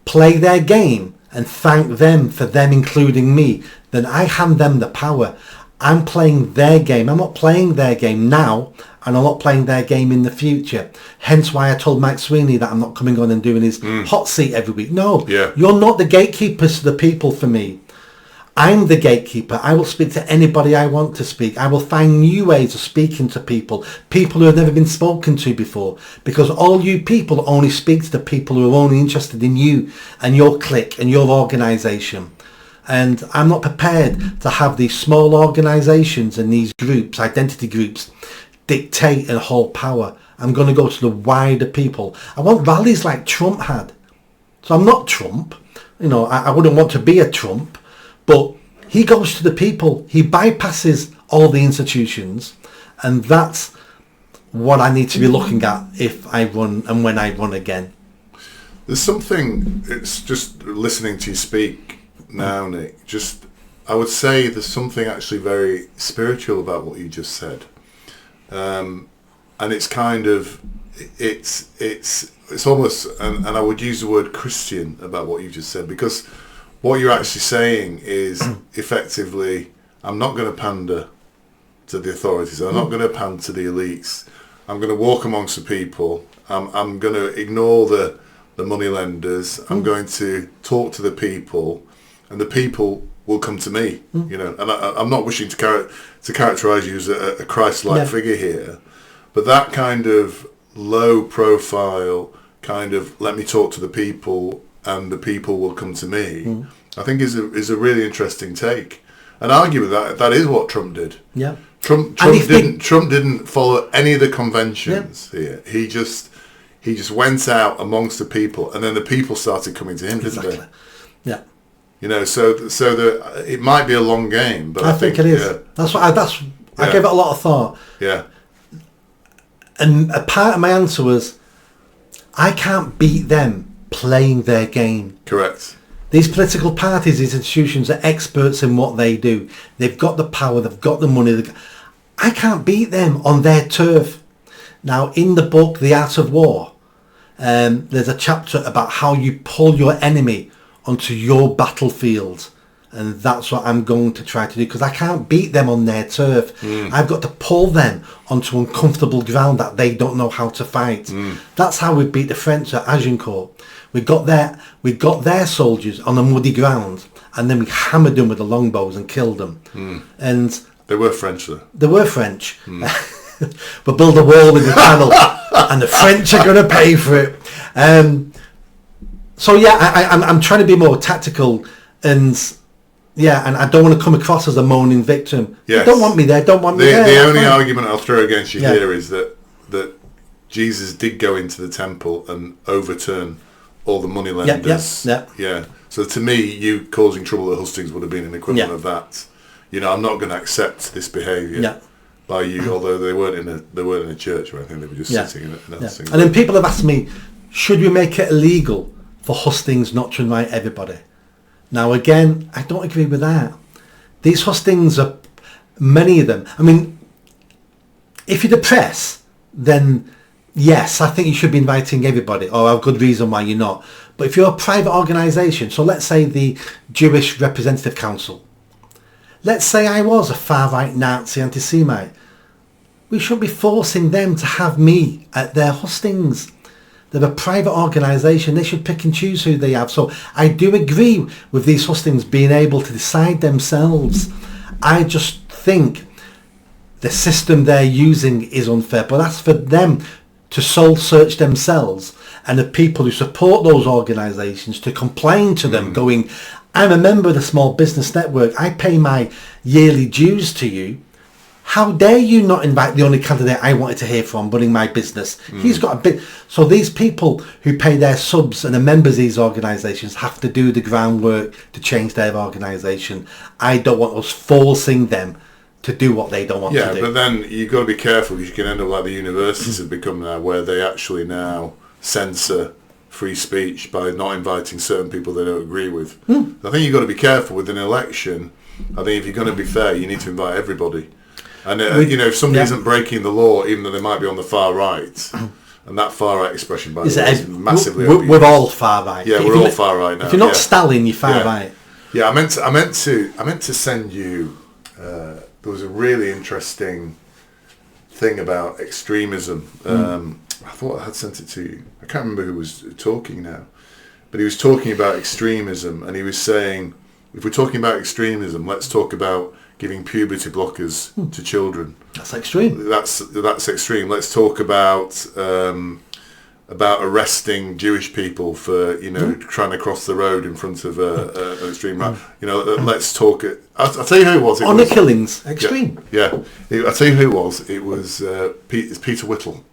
[SPEAKER 2] play their game and thank them for them including me, then I hand them the power. I'm playing their game. I'm not playing their game now, and I'm not playing their game in the future. Hence why I told Mike Sweeney that I'm not coming on and doing his hot seat every week. No, you're not the gatekeepers to the people for me. I'm the gatekeeper. I will speak to anybody I want to speak. I will find new ways of speaking to people who have never been spoken to before, because all you people only speak to the people who are only interested in you and your clique and your organisation. And I'm not prepared to have these small organisations and these groups, identity groups, dictate and hold power. I'm going to go to the wider people. I want rallies like Trump had. So I'm not Trump. I wouldn't want to be a Trump. But he goes to the people. He bypasses all the institutions. And that's what I need to be looking at if I run and when I run again.
[SPEAKER 1] There's something, it's just listening to you speak now, Nick, I would say there's something actually very spiritual about what you just said. And it's kind of, it's almost, and I would use the word Christian about what you just said, because what you're actually saying is effectively, I'm not going to pander to the authorities. I'm not going to pander to the elites. I'm going to walk amongst the people. I'm going to ignore the money lenders. I'm going to talk to the people, and the people will come to me. And I'm not wishing to characterize you as a Christ-like figure here, but that kind of low profile, kind of let me talk to the people and the people will come to me, I think is a really interesting take. And arguably that is what Trump did. Yeah. Trump didn't follow any of the conventions here. He just went out amongst the people, and then the people started coming to him, didn't they?
[SPEAKER 2] Yeah.
[SPEAKER 1] So it might be a long game, but I think
[SPEAKER 2] it is. Yeah. I gave it a lot of thought.
[SPEAKER 1] Yeah.
[SPEAKER 2] And a part of my answer was, I can't beat them playing their game.
[SPEAKER 1] Correct.
[SPEAKER 2] These political parties, these institutions are experts in what they do. They've got the power, they've got the money. I can't beat them on their turf. Now, in the book, The Art of War, there's a chapter about how you pull your enemy onto your battlefield. And that's what I'm going to try to do, because I can't beat them on their turf. I've got to pull them onto uncomfortable ground that they don't know how to fight. That's how we beat the French at Agincourt. We got their soldiers on a muddy ground, and then we hammered them with the longbows and killed them. And
[SPEAKER 1] they were French, though.
[SPEAKER 2] They were French. But build a wall in the channel, and the French are going to pay for it. So yeah, I'm trying to be more tactical, and I don't want to come across as a moaning victim. Yes. They don't want me there. Don't want me there.
[SPEAKER 1] The only argument I'll throw against you here is that Jesus did go into the temple and overturn all the money lenders.
[SPEAKER 2] Yeah.
[SPEAKER 1] So to me, you causing trouble at hustings would have been an equivalent of that. You know, I'm not going to accept this behaviour by you, although they weren't in a church or anything. They were just sitting in a hustings.
[SPEAKER 2] And then people have asked me, should we make it illegal for hustings not to invite everybody? Now again, I don't agree with that. These hustings are, many of them, I mean, if you're the press, then yes, I think you should be inviting everybody, or have a good reason why you're not. But if you're a private organisation, so let's say the Jewish Representative Council, let's say I was a far-right Nazi anti-Semite, we shouldn't be forcing them to have me at their hustings. They're a private organisation, they should pick and choose who they have. So I do agree with these hustings being able to decide themselves. I just think the system they're using is unfair, but that's for them to soul search themselves, and the people who support those organisations to complain to them going, I'm a member of the Small Business Network, I pay my yearly dues to you. How dare you not invite the only candidate I wanted to hear from running my business? He's got a bit. So these people who pay their subs and are members of these organisations have to do the groundwork to change their organisation. I don't want us forcing them to do what they don't want to do.
[SPEAKER 1] Yeah, but then you've got to be careful because you can end up like the universities have become now, where they actually now censor free speech by not inviting certain people they don't agree with. I think you've got to be careful with an election. I think if you're going to be fair, you need to invite everybody. And you know, if somebody isn't breaking the law, even though they might be on the far right, and that far right expression, by the way, is massively overused.
[SPEAKER 2] We're all far right.
[SPEAKER 1] Yeah, we're all far right now.
[SPEAKER 2] If you're not Stalin, you're far right.
[SPEAKER 1] Yeah, I meant to send you. There was a really interesting thing about extremism. I thought I had sent it to you. I can't remember who was talking now, but he was talking about extremism, and he was saying, if we're talking about extremism, let's talk about giving puberty blockers to children.
[SPEAKER 2] That's extreme.
[SPEAKER 1] That's extreme. Let's talk about arresting Jewish people for trying to cross the road in front of an extreme right. Let's talk. I'll tell you who it was.
[SPEAKER 2] Honour killings, extreme.
[SPEAKER 1] Yeah. I'll tell you who it was. It was it's Peter Whittle.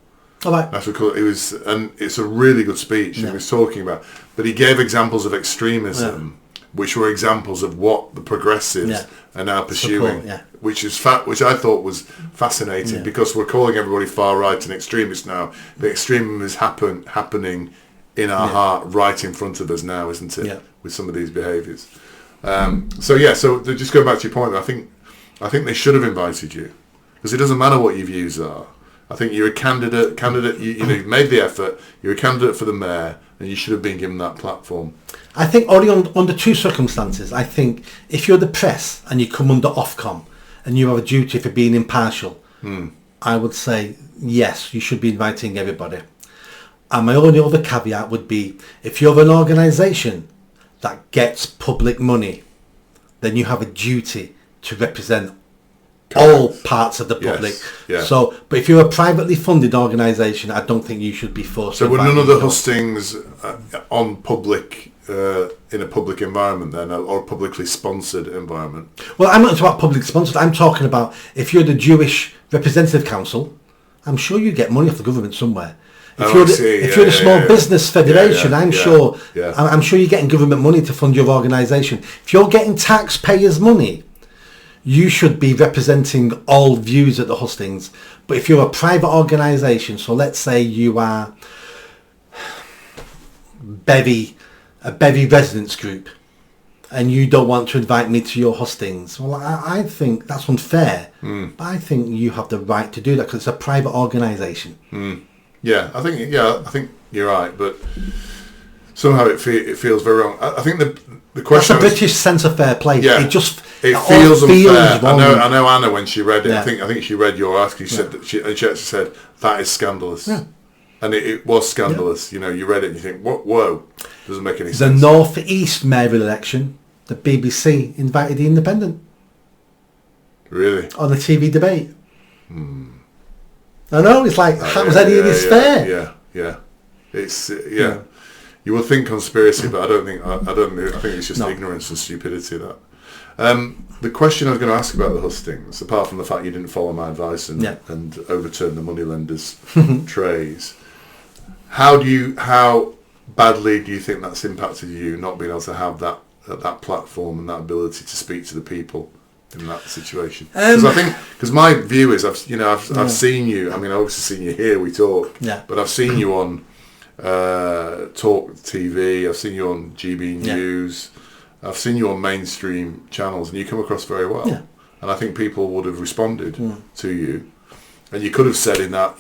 [SPEAKER 2] All right.
[SPEAKER 1] That's what we call it. It was, and it's a really good speech. He was talking about, but he gave examples of extremism. Which were examples of what the progressives are now pursuing, which I thought was fascinating because we're calling everybody far right and extremist now. The extremism is happening in our heart, right in front of us now, isn't it? Yeah. With some of these behaviours. So just going back to your point, I think they should have invited you, because it doesn't matter what your views are. I think you're a candidate. You've made the effort. You're a candidate for the mayor, and you should have been given that platform.
[SPEAKER 2] I think only under two circumstances. I think if you're the press and you come under Ofcom and you have a duty for being impartial, I would say yes, you should be inviting everybody. And my only other caveat would be, if you're an organisation that gets public money, then you have a duty to represent all parts of the public.
[SPEAKER 1] Yes.
[SPEAKER 2] So, but if you're a privately funded organisation, I don't think you should be forced.
[SPEAKER 1] So, were none of the hustings on public in a public environment then, or a publicly sponsored environment?
[SPEAKER 2] Well, I'm not talking about public sponsored. I'm talking about if you're the Jewish Representative Council, I'm sure you get money off the government somewhere. If you're the Small Business Federation, I'm sure you're getting government money to fund your organisation. If you're getting taxpayers' money, you should be representing all views at the hustings. But if you're a private organisation, so let's say you are a Bevy residents group, and you don't want to invite me to your hustings, well, I think that's unfair. But I think you have the right to do that because it's a private organisation.
[SPEAKER 1] Yeah, I think you're right, but somehow it feels very wrong. I think the question.
[SPEAKER 2] That's a British sense of fair play.
[SPEAKER 1] Yeah,
[SPEAKER 2] it
[SPEAKER 1] feels unfair.
[SPEAKER 2] Wrong.
[SPEAKER 1] I know Anna, when she read it. I think she read your article. She said that she actually said that is scandalous. Yeah. And it was scandalous. You read it and you think, whoa, doesn't make any sense.
[SPEAKER 2] The North East mayoral election, the BBC invited the Independent.
[SPEAKER 1] Really?
[SPEAKER 2] On the TV debate. I know, it's like, how was any of this fair?
[SPEAKER 1] Yeah. It's, you will think conspiracy, but I don't think, I think it's just ignorance and stupidity, that. The question I was going to ask about the hustings, apart from the fact you didn't follow my advice and overturn the moneylenders' trays, how badly do you think that's impacted you, not being able to have that platform and that ability to speak to the people in that situation? Because my view is, I've seen you. I mean, I've obviously seen you here. We talk, but I've seen you on Talk TV. I've seen you on GB News. I've seen you on mainstream channels, and you come across very well. Yeah. And I think people would have responded to you, and you could have said in that,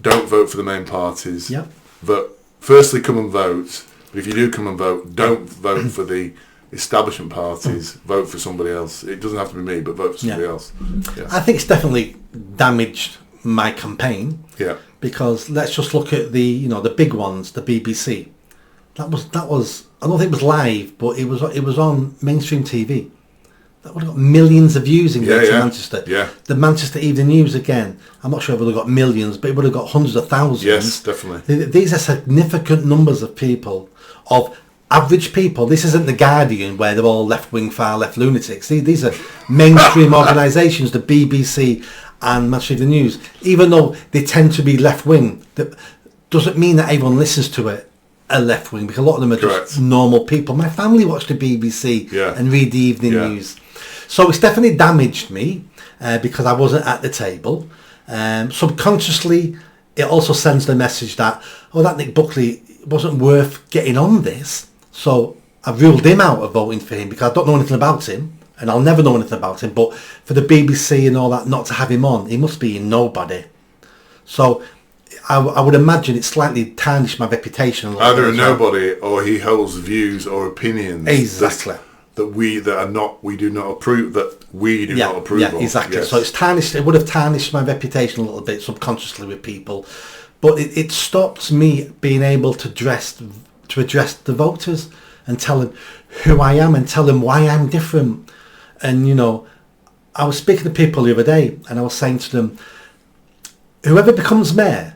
[SPEAKER 1] don't vote for the main parties.
[SPEAKER 2] Yeah.
[SPEAKER 1] But firstly, come and vote. But if you do come and vote, don't vote for the establishment parties. Vote for somebody else. It doesn't have to be me, but vote for somebody else. Yeah.
[SPEAKER 2] I think it's definitely damaged my campaign.
[SPEAKER 1] Yeah.
[SPEAKER 2] Because let's just look at the big ones, the BBC. That was. I don't think it was live, but it was on mainstream TV. That would have got millions of views in Greater Manchester.
[SPEAKER 1] Yeah.
[SPEAKER 2] The Manchester Evening News again. I'm not sure if it would have got millions, but it would have got hundreds of thousands.
[SPEAKER 1] Yes, definitely.
[SPEAKER 2] These are significant numbers of people, of average people. This isn't the Guardian where they're all left-wing, far-left lunatics. These are mainstream organisations, the BBC and Manchester Evening News. Even though they tend to be left-wing, that doesn't mean that everyone listens to it. A left wing, because a lot of them are just normal people. My family watch the BBC and read the evening news, so it's definitely damaged me because I wasn't at the table. Subconsciously, it also sends the message that that Nick Buckley wasn't worth getting on this, so I've ruled him out of voting for him because I don't know anything about him, and I'll never know anything about him. But for the BBC and all that, not to have him on, he must be a nobody. So I would imagine it slightly tarnished my reputation.
[SPEAKER 1] Either a nobody, or he holds views or opinions that we do not approve of.
[SPEAKER 2] Yeah, exactly. Yes. So it's tarnished. It would have tarnished my reputation a little bit subconsciously with people, but it stopped me being able to address the voters and tell them who I am and tell them why I'm different. And I was speaking to people the other day, and I was saying to them, whoever becomes mayor,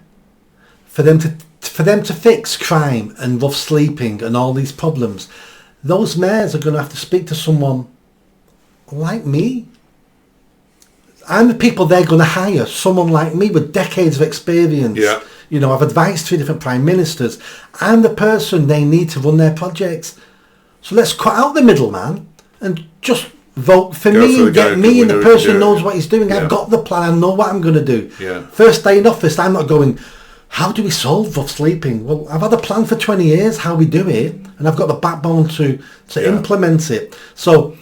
[SPEAKER 2] for them to fix crime and rough sleeping and all these problems, those mayors are going to have to speak to someone like me. I'm the people they're going to hire, someone like me with decades of experience.
[SPEAKER 1] Yeah.
[SPEAKER 2] I've advised 3 different prime ministers. I'm the person they need to run their projects. So let's cut out the middleman and just vote for me and get me, and the person knows what he's doing. Yeah. I've got the plan. I know what I'm going to do.
[SPEAKER 1] Yeah.
[SPEAKER 2] First day in office, I'm not going, how do we solve rough sleeping? Well, I've had a plan for 20 years how we do it, and I've got the backbone to implement it. So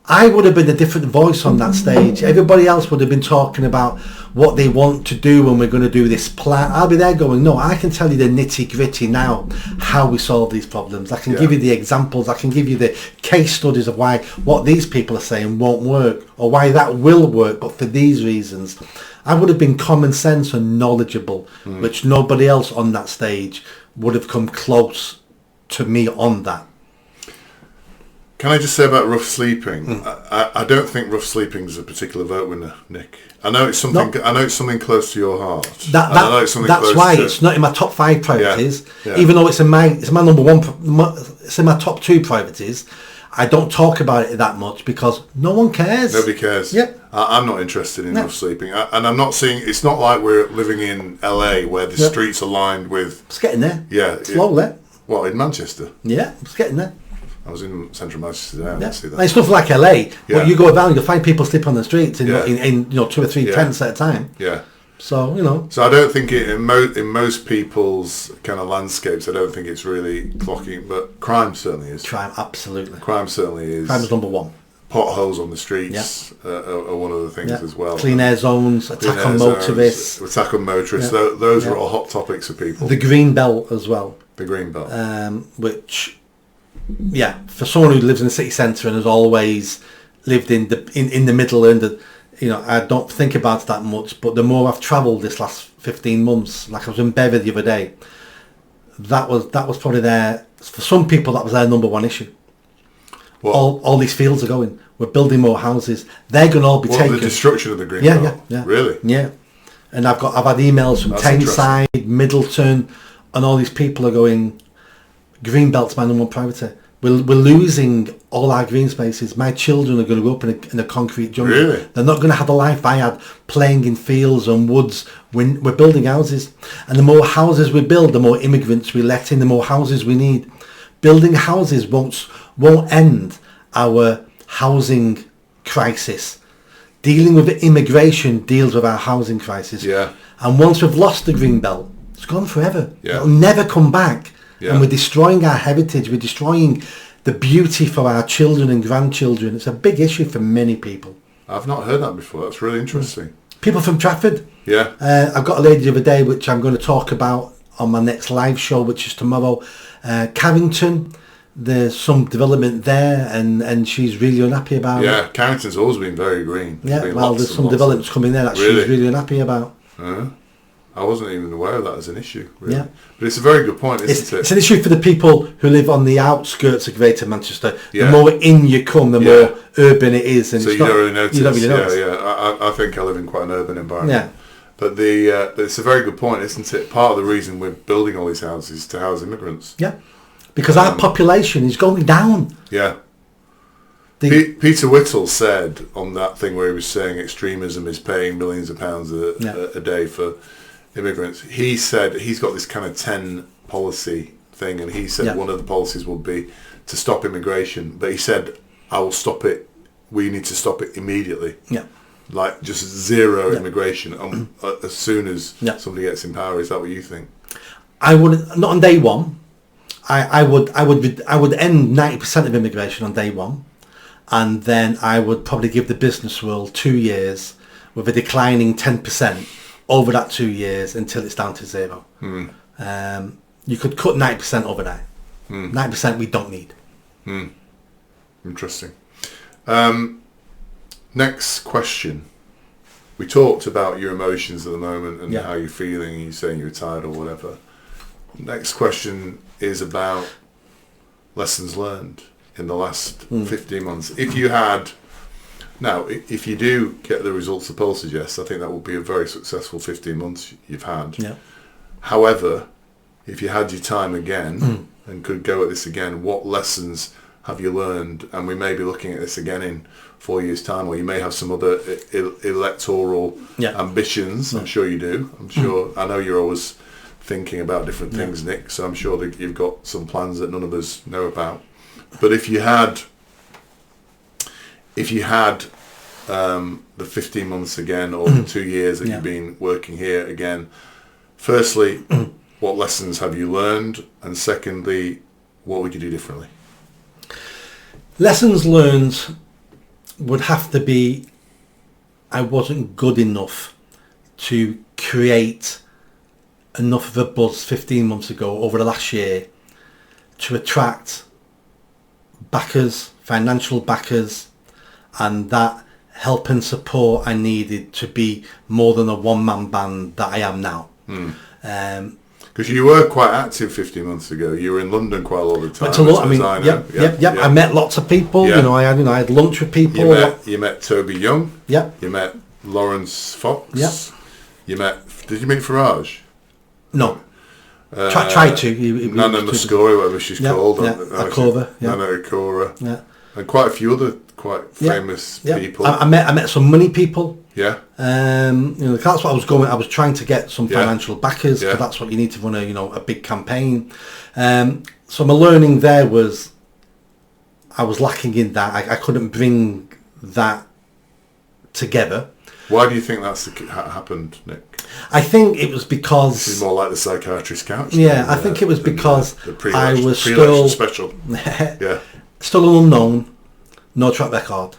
[SPEAKER 2] I would have been a different voice on that stage. Everybody else would have been talking about what they want to do when we're going to do this plan. I'll be there going, no, I can tell you the nitty gritty now, how we solve these problems. I can give you the examples. I can give you the case studies of why what these people are saying won't work, or why that will work, but for these reasons. I would have been common sense and knowledgeable, which nobody else on that stage would have come close to me on that.
[SPEAKER 1] Can I just say about rough sleeping? I don't think rough sleeping is a particular vote winner, Nick. I know it's something. No. I know it's something close to your heart.
[SPEAKER 2] That's why it's not in my top 5 priorities. Yeah. Even though it's in my number 1. It's in my top 2 priorities. I don't talk about it that much because no one cares.
[SPEAKER 1] Nobody cares.
[SPEAKER 2] Yep.
[SPEAKER 1] I'm not interested in rough sleeping, and I'm not seeing. It's not like we're living in LA where the streets are lined with.
[SPEAKER 2] It's getting there.
[SPEAKER 1] Yeah.
[SPEAKER 2] Slowly.
[SPEAKER 1] What, in Manchester?
[SPEAKER 2] Yeah, it's getting there.
[SPEAKER 1] I was in central Manchester today. I didn't see that.
[SPEAKER 2] And it's stuff like LA. But you go around, you'll find people sleep on the streets in 2 or 3 tents at a time.
[SPEAKER 1] Yeah.
[SPEAKER 2] So
[SPEAKER 1] So I don't think in most people's kind of landscapes, I don't think it's really clocking. But crime certainly is.
[SPEAKER 2] Crime, absolutely.
[SPEAKER 1] Crime certainly is.
[SPEAKER 2] Crime is number 1.
[SPEAKER 1] Potholes on the streets are one of the things as well.
[SPEAKER 2] Clean air zones, attack on motorists.
[SPEAKER 1] Attack on motorists. Those are all hot topics for people.
[SPEAKER 2] The green belt as well.
[SPEAKER 1] The green belt.
[SPEAKER 2] Which, for someone who lives in the city centre and has always lived in the Midland, I don't think about it that much. But the more I've travelled this last 15 months, like I was in Bever the other day, that was probably for some people that was their number 1 issue. All these fields are going. We're building more houses. They're going to all be taken.
[SPEAKER 1] The destruction of the green belt.
[SPEAKER 2] Yeah.
[SPEAKER 1] Really?
[SPEAKER 2] Yeah. And I've had emails from Tyneside, Middleton, and all these people are going, green belt's my number 1 priority. We're losing all our green spaces. My children are going to grow up in a concrete jungle.
[SPEAKER 1] Really?
[SPEAKER 2] They're not going to have the life I had playing in fields and woods. When we're building houses, and the more houses we build, the more immigrants we let in, the more houses we need. Building houses won't end our housing crisis. Dealing with immigration deals with our housing crisis.
[SPEAKER 1] Yeah.
[SPEAKER 2] And once we've lost the green belt, it's gone forever.
[SPEAKER 1] Yeah.
[SPEAKER 2] It'll never come back.
[SPEAKER 1] Yeah.
[SPEAKER 2] And we're destroying our heritage. We're destroying the beauty for our children and grandchildren. It's a big issue for many people.
[SPEAKER 1] I've not heard that before. That's really interesting.
[SPEAKER 2] People from Trafford.
[SPEAKER 1] Yeah.
[SPEAKER 2] I've got a lady the other day, which I'm going to talk about on my next live show, which is tomorrow. Carrington, there's some development there, and she's really unhappy about it.
[SPEAKER 1] Yeah, Carrington's always been very green.
[SPEAKER 2] Yeah, well, there's some developments coming there that she's really unhappy about.
[SPEAKER 1] I wasn't even aware of that as an issue, really.
[SPEAKER 2] Yeah.
[SPEAKER 1] But it's a very good point, isn't it?
[SPEAKER 2] It's an issue for the people who live on the outskirts of Greater Manchester.
[SPEAKER 1] Yeah.
[SPEAKER 2] The more in you come, the more urban it is. And
[SPEAKER 1] so
[SPEAKER 2] it's
[SPEAKER 1] you don't really notice.
[SPEAKER 2] You don't really notice.
[SPEAKER 1] Yeah. I think I live in quite an urban environment.
[SPEAKER 2] Yeah.
[SPEAKER 1] But it's a very good point, isn't it? Part of the reason we're building all these houses is to house immigrants.
[SPEAKER 2] Yeah. Because our population is going down.
[SPEAKER 1] Yeah. Peter Whittle said on that thing where he was saying extremism is paying millions of pounds a day for immigrants. He said he's got this kind of 10 policy thing, and he said one of the policies would be to stop immigration. But he said, I will stop it. We need to stop it immediately. Yeah. Like just zero immigration as soon as somebody gets in power. Is that what you think?
[SPEAKER 2] I would not on day one. I would end 90% of immigration on day one, and then I would probably give the business world 2 years with a declining 10% over that 2 years until it's down to zero. You could cut 90% overnight. 90% we don't need.
[SPEAKER 1] Interesting. Next question. We talked about your emotions at the moment and how you're feeling. You're saying you're tired or whatever. Next question is about lessons learned in the last 15 months. If you do get the results the poll suggests, I think that will be a very successful 15 months you've had. Yeah. However, if you had your time again and could go at this again, what lessons have you learned? And we may be looking at this again in 4 years' time, or you may have some other electoral ambitions. I'm sure you do. I know you're always thinking about different things, Nick, so I'm sure that you've got some plans that none of us know about. But if you had the 15 months again, or the 2 years that you've been working here again, firstly, what lessons have you learned? And secondly, what would you do differently?
[SPEAKER 2] Lessons learned would have to be, I wasn't good enough to create enough of a buzz 15 months ago over the last year to attract backers, financial backers, and that help and support I needed to be more than a one-man band that I am now.
[SPEAKER 1] Because you were quite active 15 months ago. You were in London quite a lot of the time.
[SPEAKER 2] I met lots of people. I had lunch with people.
[SPEAKER 1] You met Toby Young.
[SPEAKER 2] Yeah.
[SPEAKER 1] You met Lawrence Fox.
[SPEAKER 2] Yeah.
[SPEAKER 1] Did you meet Farage?
[SPEAKER 2] No. Tried to.
[SPEAKER 1] Nana Muscori, whatever she's called.
[SPEAKER 2] Akora.
[SPEAKER 1] Nana Akora. Yeah. And quite a few other quite famous people.
[SPEAKER 2] I met some money people.
[SPEAKER 1] Yeah.
[SPEAKER 2] That's what I was going. I was trying to get some financial backers, because that's what you need to run a big campaign. So my learning there was I was lacking in that. I couldn't bring that together.
[SPEAKER 1] Why do you think that's happened, Nick?
[SPEAKER 2] I think it was because
[SPEAKER 1] this is more like the psychiatrist's couch.
[SPEAKER 2] I think it was because I was
[SPEAKER 1] still special.
[SPEAKER 2] Still an unknown, no track record.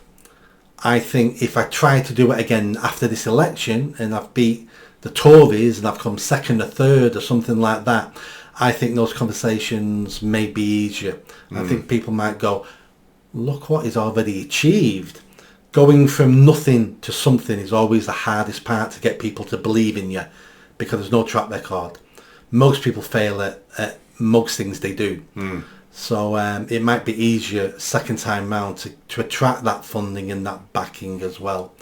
[SPEAKER 2] I think if I try to do it again after this election and I've beat the Tories and I've come second or third or something like that, I think those conversations may be easier. I think people might go, look what he's already achieved. Going from nothing to something is always the hardest part to get people to believe in you, because there's no track record. Most people fail at most things they do. So it might be easier second time round to attract that funding and that backing as well.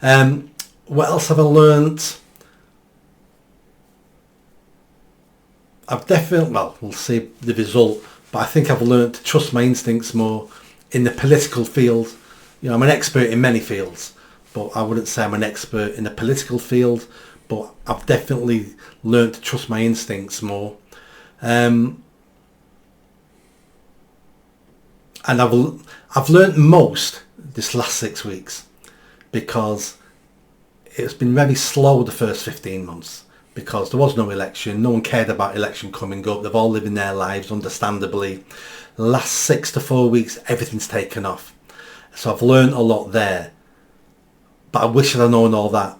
[SPEAKER 2] What else have I learnt? I've definitely, we'll see the result but I think I've learned to trust my instincts more in the political field. You know, I'm an expert in many fields, but I wouldn't say I'm an expert in the political field. But I've definitely learned to trust my instincts more. And I've learned most this last 6 weeks, because it's been very slow the first 15 months, because there was no election. No one cared about election coming up. They've all living their lives, understandably. The last 6 to 4 weeks, everything's taken off. So I've learned a lot there. But I wish I'd known all that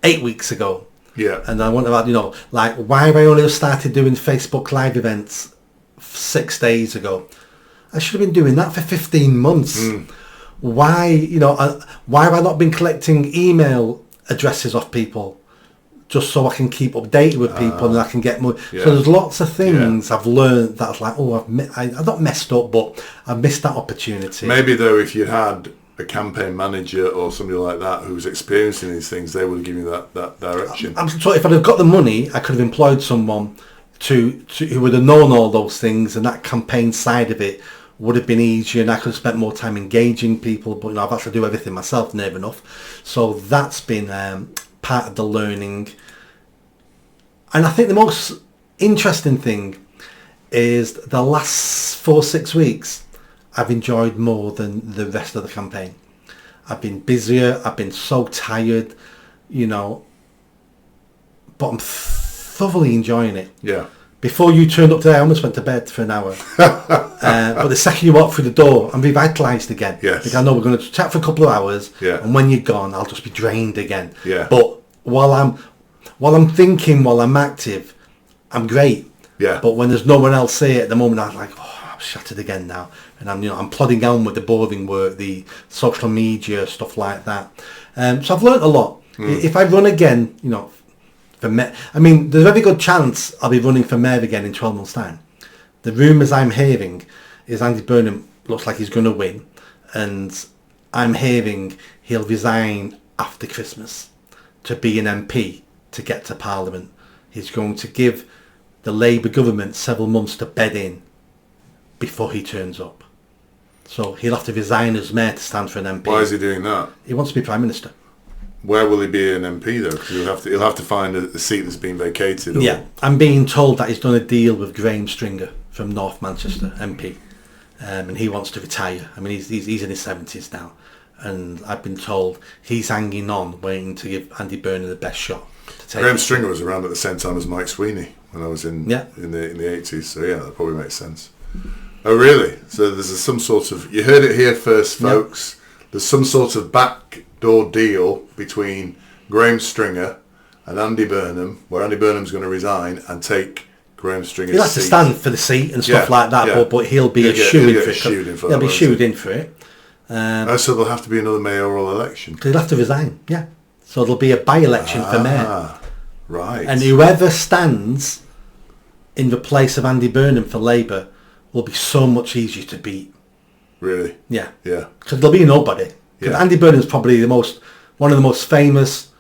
[SPEAKER 2] 8 weeks ago.
[SPEAKER 1] Yeah.
[SPEAKER 2] And I wonder about, you know, like, why have I only started doing Facebook Live events 6 days ago? I should have been doing that for 15 months. Why, you know, why have I not been collecting email addresses off people just so I can keep updated with people and I can get more?
[SPEAKER 1] Yeah.
[SPEAKER 2] So there's lots of things I've learned that's like, oh, I've not messed up, but I've missed that opportunity.
[SPEAKER 1] Maybe though, if you had a campaign manager or somebody like that who's experiencing these things, they would have given you that direction.
[SPEAKER 2] So if I'd have got the money, I could have employed someone to who would have known all those things, and that campaign side of it would have been easier, and I could have spent more time engaging people. But you know, I've had to do everything myself, never enough. So that's been part of the learning. And I think the most interesting thing is the last 4-6 weeks I've enjoyed more than the rest of the campaign. I've been busier, I've been so tired, you know, but I'm thoroughly enjoying it.
[SPEAKER 1] Yeah.
[SPEAKER 2] Before you turned up today, I almost went to bed for an hour. But the second you walk through the door, I'm revitalised again.
[SPEAKER 1] Yes.
[SPEAKER 2] Because I know we're going to chat for a couple of hours, and when you're gone, I'll just be drained again.
[SPEAKER 1] Yeah.
[SPEAKER 2] But while I'm thinking, while I'm active, I'm great.
[SPEAKER 1] Yeah.
[SPEAKER 2] But when there's no one else here at the moment, I'm like, oh, I'm shattered again now, and I'm plodding on with the boring work, the social media stuff like that. So I've learnt a lot. If I run again, you know, for I mean, there's a very good chance I'll be running for mayor again in 12 months' time. The rumours I'm hearing is Andy Burnham looks like he's going to win, and I'm hearing he'll resign after Christmas to be an MP to get to Parliament. He's going to give the Labour government several months to bed in before he turns up. So he'll have to resign as mayor to stand for an MP.
[SPEAKER 1] Why is he doing that?
[SPEAKER 2] He wants to be Prime Minister.
[SPEAKER 1] Where will he be an MP though? Because he'll have to find a seat that's been vacated.
[SPEAKER 2] Yeah, I'm being told that he's done a deal with Graham Stringer from North Manchester, MP, and he wants to retire. I mean, he's in his 70s now, and I've been told he's hanging on, waiting to give Andy Burnham the best shot.
[SPEAKER 1] Graham Stringer was around at the same time as Mike Sweeney when I was in the 80s. So yeah, that probably makes sense. Oh really? So there's some sort of, you heard it here first, folks. Yep. There's some sort of backdoor deal between Graham Stringer and Andy Burnham, where Andy Burnham's going to resign and take Graham Stringer's seat.
[SPEAKER 2] He'll have to stand for the seat and stuff like that, but he'll be a shoo-in for it. He'll be shooed in for it.
[SPEAKER 1] So there'll have to be another mayoral election.
[SPEAKER 2] He'll have to resign, yeah. So there'll be a by-election for mayor.
[SPEAKER 1] Right.
[SPEAKER 2] And whoever stands in the place of Andy Burnham for Labour will be so much easier to beat.
[SPEAKER 1] Really?
[SPEAKER 2] Yeah.
[SPEAKER 1] Yeah.
[SPEAKER 2] Because there'll be nobody. Because Andy Burnham's probably one of the most famous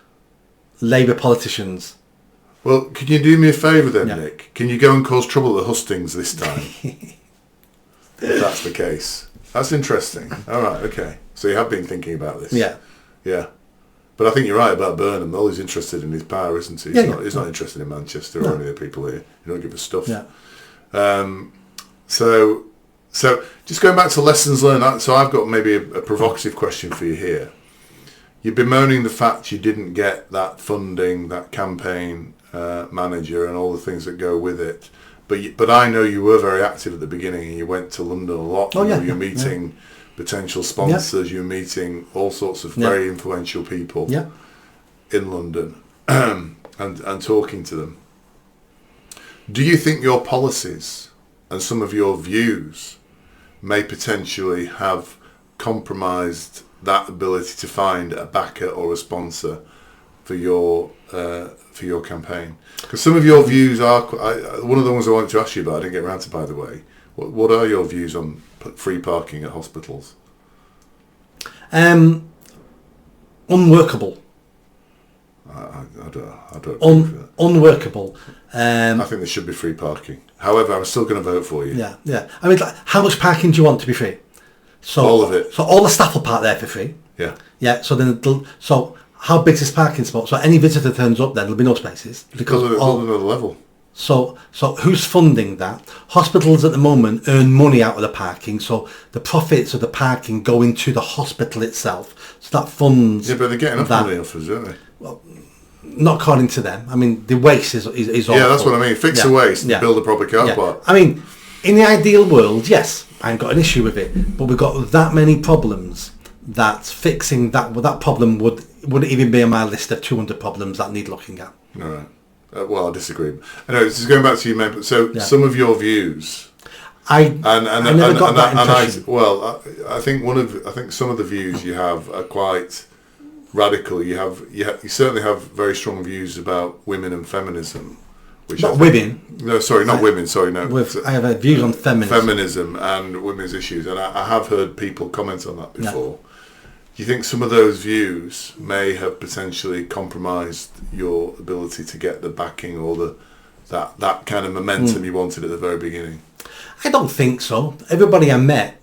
[SPEAKER 2] Labour politicians.
[SPEAKER 1] Well, can you do me a favour then, Nick? Can you go and cause trouble at the hustings this time? If that's the case. That's interesting. All right, okay. So you have been thinking about this.
[SPEAKER 2] Yeah.
[SPEAKER 1] Yeah. But I think you're right about Burnham. All he's interested in his power, isn't he? He's not interested in Manchester or any of the people here. You don't give a stuff.
[SPEAKER 2] Yeah.
[SPEAKER 1] So just going back to lessons learned. So I've got maybe a provocative question for you here. You're bemoaning the fact you didn't get that funding, that campaign manager, and all the things that go with it. But I know you were very active at the beginning, and you went to London a lot. You're meeting potential sponsors. You're meeting all sorts of very influential people in London, and talking to them. Do you think your policies and some of your views may potentially have compromised that ability to find a backer or a sponsor for your campaign? Because some of your views are one of the ones I wanted to ask you about. I didn't get around to, by the way. What are your views on free parking at hospitals?
[SPEAKER 2] Unworkable.
[SPEAKER 1] I don't agree with that.
[SPEAKER 2] Unworkable.
[SPEAKER 1] I think there should be free parking. However, I'm still going to vote for you.
[SPEAKER 2] Yeah, yeah. I mean, like, how much parking do you want to be free? So
[SPEAKER 1] all of it.
[SPEAKER 2] So all the staff will park there for free.
[SPEAKER 1] Yeah.
[SPEAKER 2] Yeah. So then, so how big is this parking spot? So any visitor turns up, then there'll be no spaces
[SPEAKER 1] Because of another level.
[SPEAKER 2] So who's funding that? Hospitals at the moment earn money out of the parking, so the profits of the parking go into the hospital itself. So that funds.
[SPEAKER 1] Yeah, but they're getting enough money off us, aren't they?
[SPEAKER 2] Well, not according to them. I mean, the waste is awful.
[SPEAKER 1] Yeah, that's what I mean. Fix the waste and build a proper car park.
[SPEAKER 2] I mean, in the ideal world, yes, I ain't got an issue with it, but we've got that many problems that fixing that problem wouldn't even be on my list of 200 problems that need looking at.
[SPEAKER 1] All right. Well, I disagree. I know. This is going back to you, man. So some of your views.
[SPEAKER 2] I never got that impression.
[SPEAKER 1] I think some of the views you have are quite radical. You certainly have very strong views about women and feminism. Which
[SPEAKER 2] not women.
[SPEAKER 1] No, sorry, not women. Sorry, no.
[SPEAKER 2] I have views on feminism.
[SPEAKER 1] Feminism and women's issues, and I have heard people comment on that before. Yeah. Do you think some of those views may have potentially compromised your ability to get the backing or that kind of momentum you wanted at the very beginning?
[SPEAKER 2] I don't think so. Everybody I met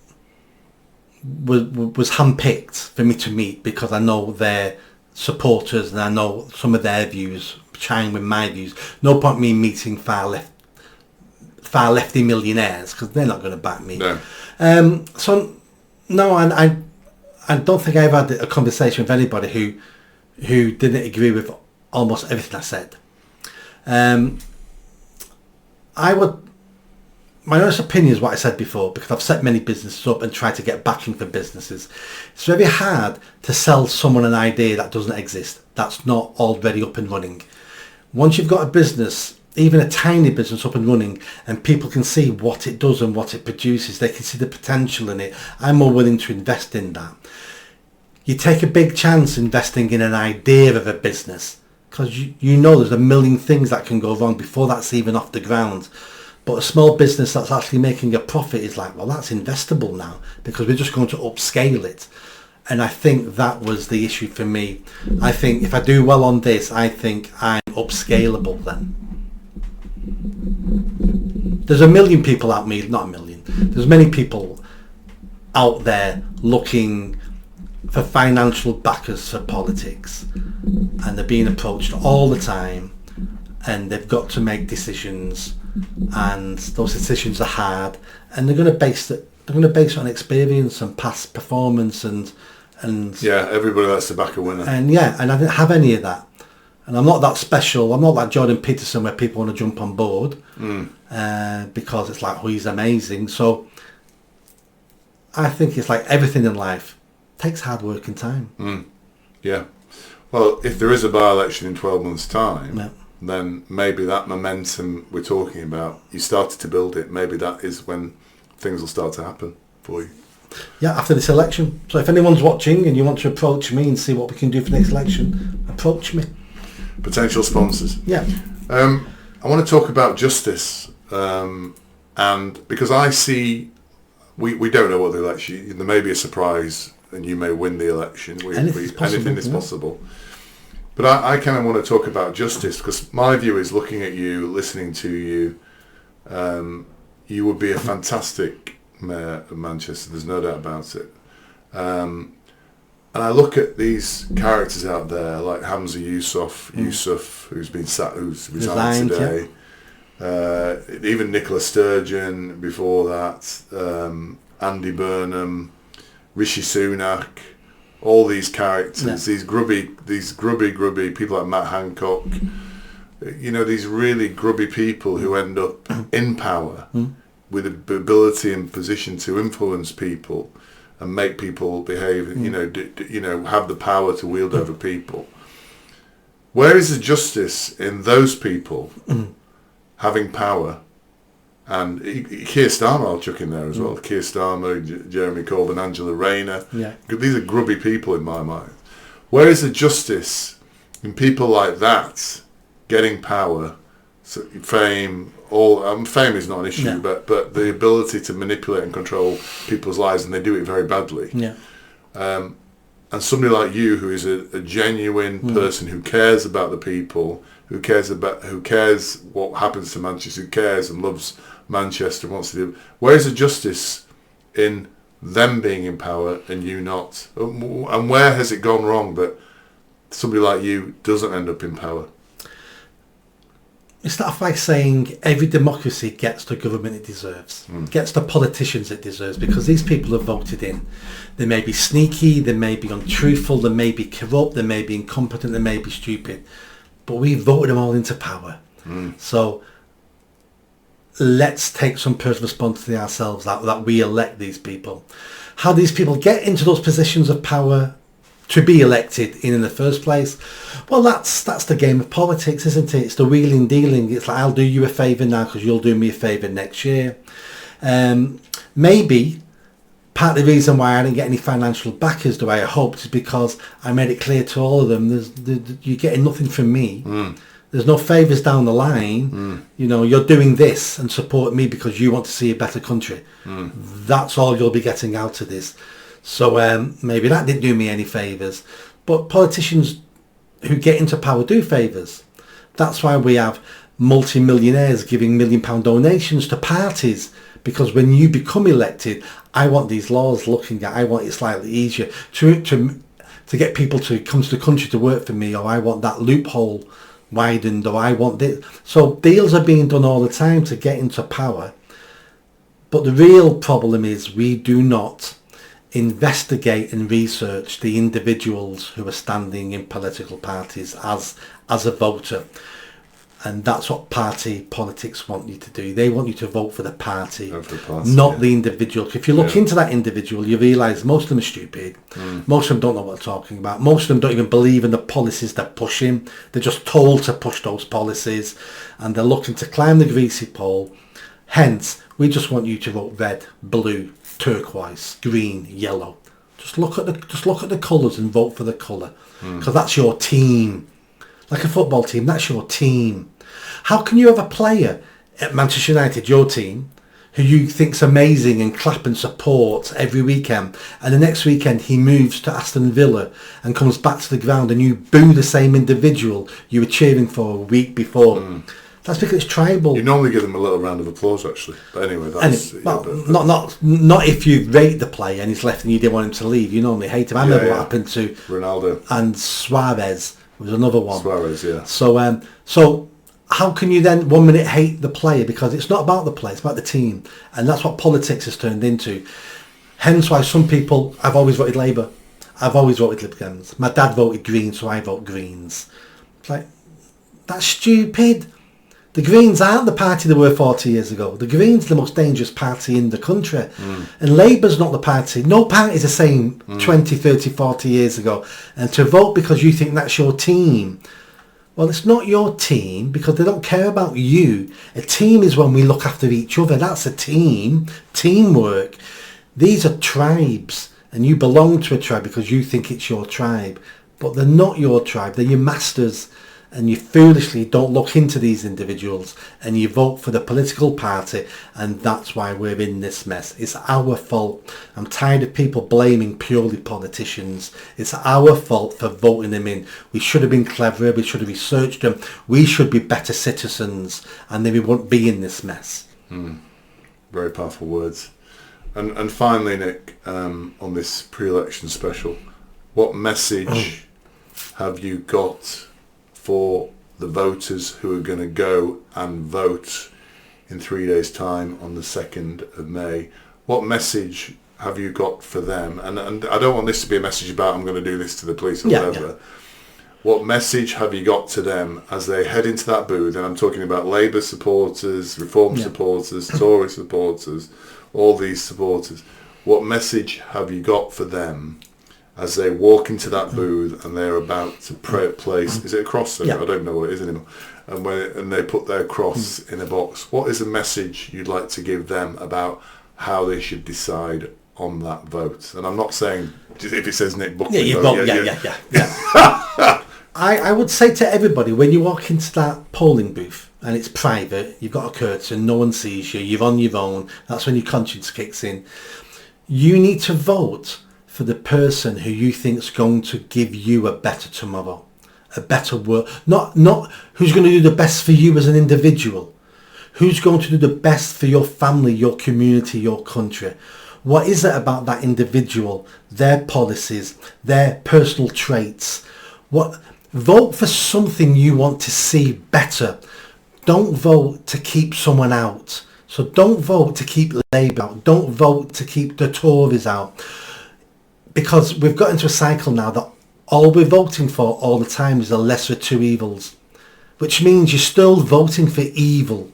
[SPEAKER 2] was handpicked for me to meet because I know their supporters and I know some of their views chime with my views. No point me meeting far lefty millionaires because they're not going to back me.
[SPEAKER 1] No.
[SPEAKER 2] I don't think I've had a conversation with anybody who didn't agree with almost everything I said. My honest opinion is what I said before, because I've set many businesses up and tried to get backing for businesses. It's very hard to sell someone an idea that doesn't exist, that's not already up and running. Once you've got a business, even a tiny business up and running, and people can see what it does and what it produces, they can see the potential in it, I'm more willing to invest in that. You take a big chance investing in an idea of a business, because you know there's a million things that can go wrong before that's even off the ground. But a small business that's actually making a profit is like, well, that's investable now, because we're just going to upscale it. And I think that was the issue for me. I think if I do well on this, I think I'm upscalable then. There's a million people not a million. There's many people out there looking for financial backers for politics, and they're being approached all the time, and they've got to make decisions, and those decisions are hard, and they're going to base it on experience and past performance and
[SPEAKER 1] yeah, everybody likes to back a winner.
[SPEAKER 2] And I didn't have any of that. And I'm not that special. I'm not like Jordan Peterson where people want to jump on board because it's like, oh, he's amazing. So I think it's like everything in life takes hard work and time.
[SPEAKER 1] Yeah. Well, if there is a by-election in 12 months' time, then maybe that momentum we're talking about, you started to build it. Maybe that is when things will start to happen for you.
[SPEAKER 2] Yeah, after this election. So if anyone's watching and you want to approach me and see what we can do for the next election, approach me.
[SPEAKER 1] Potential sponsors.
[SPEAKER 2] Yeah.
[SPEAKER 1] I want to talk about justice, and because I see, we don't know what the election. There may be a surprise, and you may win the election. Anything is possible. But I kind of want to talk about justice because my view is, looking at you, listening to you, you would be a fantastic mayor of Manchester. There's no doubt about it. And I look at these characters out there like Hamza Yusuf, who's resigned today. Even Nicola Sturgeon before that, Andy Burnham, Rishi Sunak, all these characters, these grubby people like Matt Hancock. You know, these really grubby people who end up in power with the ability and position to influence people and make people behave, have the power to wield over people. Where is the justice in those people having power? And Keir Starmer, I'll chuck in there as well. Keir Starmer, Jeremy Corbyn, Angela Rayner. Yeah. These are grubby people in my mind. Where is the justice in people like that getting power, fame? Fame is not an issue, but the ability to manipulate and control people's lives, and they do it very badly.
[SPEAKER 2] Yeah.
[SPEAKER 1] and somebody like you, who is a genuine person who cares about the people, who cares what happens to Manchester, who cares and loves Manchester, wants to do. Where's the justice in them being in power and you not? And where has it gone wrong that somebody like you doesn't end up in power?
[SPEAKER 2] It's not like saying every democracy gets the government it deserves, gets the politicians it deserves, because these people are voted in. They may be sneaky, they may be untruthful, they may be corrupt, they may be incompetent, they may be stupid, but we voted them all into power. So let's take some personal responsibility ourselves that we elect these people. How these people get into those positions of power to be elected in the first place, well, that's the game of politics, isn't it? It's the wheeling dealing. It's like, I'll do you a favour now because you'll do me a favour next year. Maybe part of the reason why I didn't get any financial backers the way I hoped is because I made it clear to all of them, you're getting nothing from me. There's no favours down the line. You know, you're doing this and support me because you want to see a better country. That's all you'll be getting out of this. So maybe that didn't do me any favours. But politicians who get into power do favours. That's why we have multi-millionaires giving £1 million donations to parties, because when you become elected, I want these laws looking at, I want it slightly easier to get people to come to the country to work for me, or I want that loophole widened, or I want this. So deals are being done all the time to get into power. But the real problem is we do not investigate and research the individuals who are standing in political parties as a voter. And that's what party politics want you to do. They want you to vote for the party, not the individual. If you look into that individual, you realise most of them are stupid. Most of them don't know what they're talking about. Most of them don't even believe in the policies they're pushing. They're just told to push those policies, and they're looking to climb the greasy pole. Hence, we just want you to vote red, blue, turquoise, green, yellow. Just look at the colours and vote for the colour, because that's your team. Like a football team, that's your team. How can you have a player at Manchester United, your team, who you think's amazing and clap and support every weekend, and the next weekend he moves to Aston Villa and comes back to the ground and you boo the same individual you were cheering for a week before? That's because it's tribal.
[SPEAKER 1] You normally give them a little round of applause, actually. But anyway, that's...
[SPEAKER 2] Not if you rate the player and he's left and you didn't want him to leave. You normally hate him. I remember what happened to
[SPEAKER 1] Ronaldo.
[SPEAKER 2] And Suarez was another one.
[SPEAKER 1] Suarez, yeah.
[SPEAKER 2] So how can you then 1 minute hate the player? Because it's not about the player, it's about the team. And that's what politics has turned into. Hence why some people... I've always voted Labour. I've always voted Lib Dems. My dad voted Green, so I vote Greens. It's like, that's stupid. The Greens aren't the party they were 40 years ago. The Greens are the most dangerous party in the country. And Labour's not the party. No party's the same 20, 30, 40 years ago. And to vote because you think that's your team, well, it's not your team because they don't care about you. A team is when we look after each other. That's a team. Teamwork. These are tribes. And you belong to a tribe because you think it's your tribe. But they're not your tribe. They're your masters. And you foolishly don't look into these individuals and you vote for the political party, and that's why we're in this mess. It's our fault. I'm tired of people blaming purely politicians. It's our fault for voting them in. We should have been cleverer. We should have researched them. We should be better citizens, and then we won't be in this mess.
[SPEAKER 1] Very powerful words. And finally, Nick, on this pre-election special, what message have you got for the voters who are going to go and vote in 3 days' time on the 2nd of May? What message have you got for them? And I don't want this to be a message about I'm going to do this to the police or whatever. Yeah. What message have you got to them as they head into that booth? And I'm talking about Labour supporters, Reform supporters, Tory supporters, all these supporters. What message have you got for them as they walk into that booth and they're about to place, is it a cross? I don't know what it is anymore. And they put their cross in a box. What is the message you'd like to give them about how they should decide on that vote? And I'm not saying if it says Nick Buckley.
[SPEAKER 2] I would say to everybody, when you walk into that polling booth and it's private, you've got a curtain, no one sees you, you're on your own, that's when your conscience kicks in. You need to vote for the person who you think is going to give you a better tomorrow, a better world. Not who's going to do the best for you as an individual. Who's going to do the best for your family, your community, your country? What is it about that individual, their policies, their personal traits? Vote for something you want to see better. Don't vote to keep someone out. So don't vote to keep Labour out. Don't vote to keep the Tories out. Because we've got into a cycle now that all we're voting for all the time is the lesser of two evils. Which means you're still voting for evil.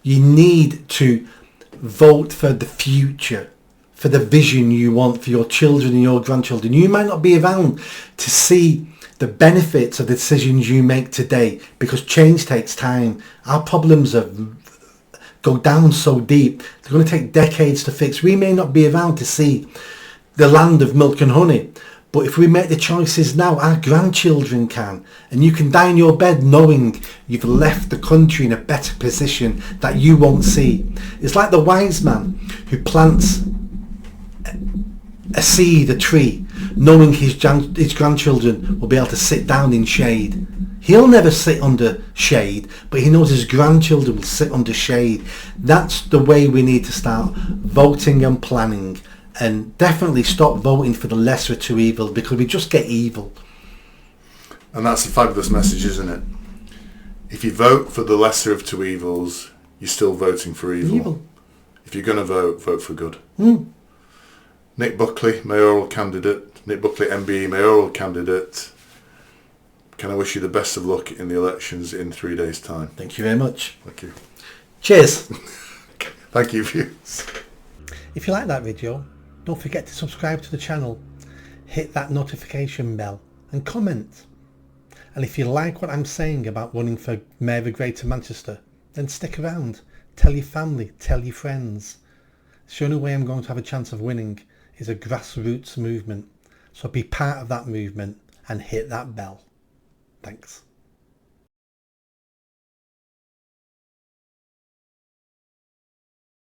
[SPEAKER 2] You need to vote for the future, for the vision you want for your children and your grandchildren. You might not be around to see the benefits of the decisions you make today, because change takes time. Our problems go down so deep, they're going to take decades to fix. We may not be around to see the land of milk and honey, but if we make the choices now, our grandchildren can. And you can die in your bed knowing you've left the country in a better position that you won't see. It's like the wise man who plants a seed, a tree, knowing his grandchildren will be able to sit down in shade. He'll never sit under shade, but he knows his grandchildren will sit under shade. That's the way we need to start voting and planning. And definitely stop voting for the lesser of two evils, because we just get evil.
[SPEAKER 1] And that's a fabulous message, isn't it? If you vote for the lesser of two evils, you're still voting for evil. If you're going to vote for good. Nick Buckley, mayoral candidate. Nick Buckley, MBE, mayoral candidate. Can I wish you the best of luck in the elections in 3 days' time?
[SPEAKER 2] Thank you very much.
[SPEAKER 1] Thank you.
[SPEAKER 2] Cheers.
[SPEAKER 1] Thank you, viewers.
[SPEAKER 2] If you like that video, don't forget to subscribe to the channel, hit that notification bell and comment. And if you like what I'm saying about running for Mayor of Greater Manchester, then stick around. Tell your family, tell your friends. The only way I'm going to have a chance of winning is a grassroots movement. So be part of that movement and hit that bell. Thanks.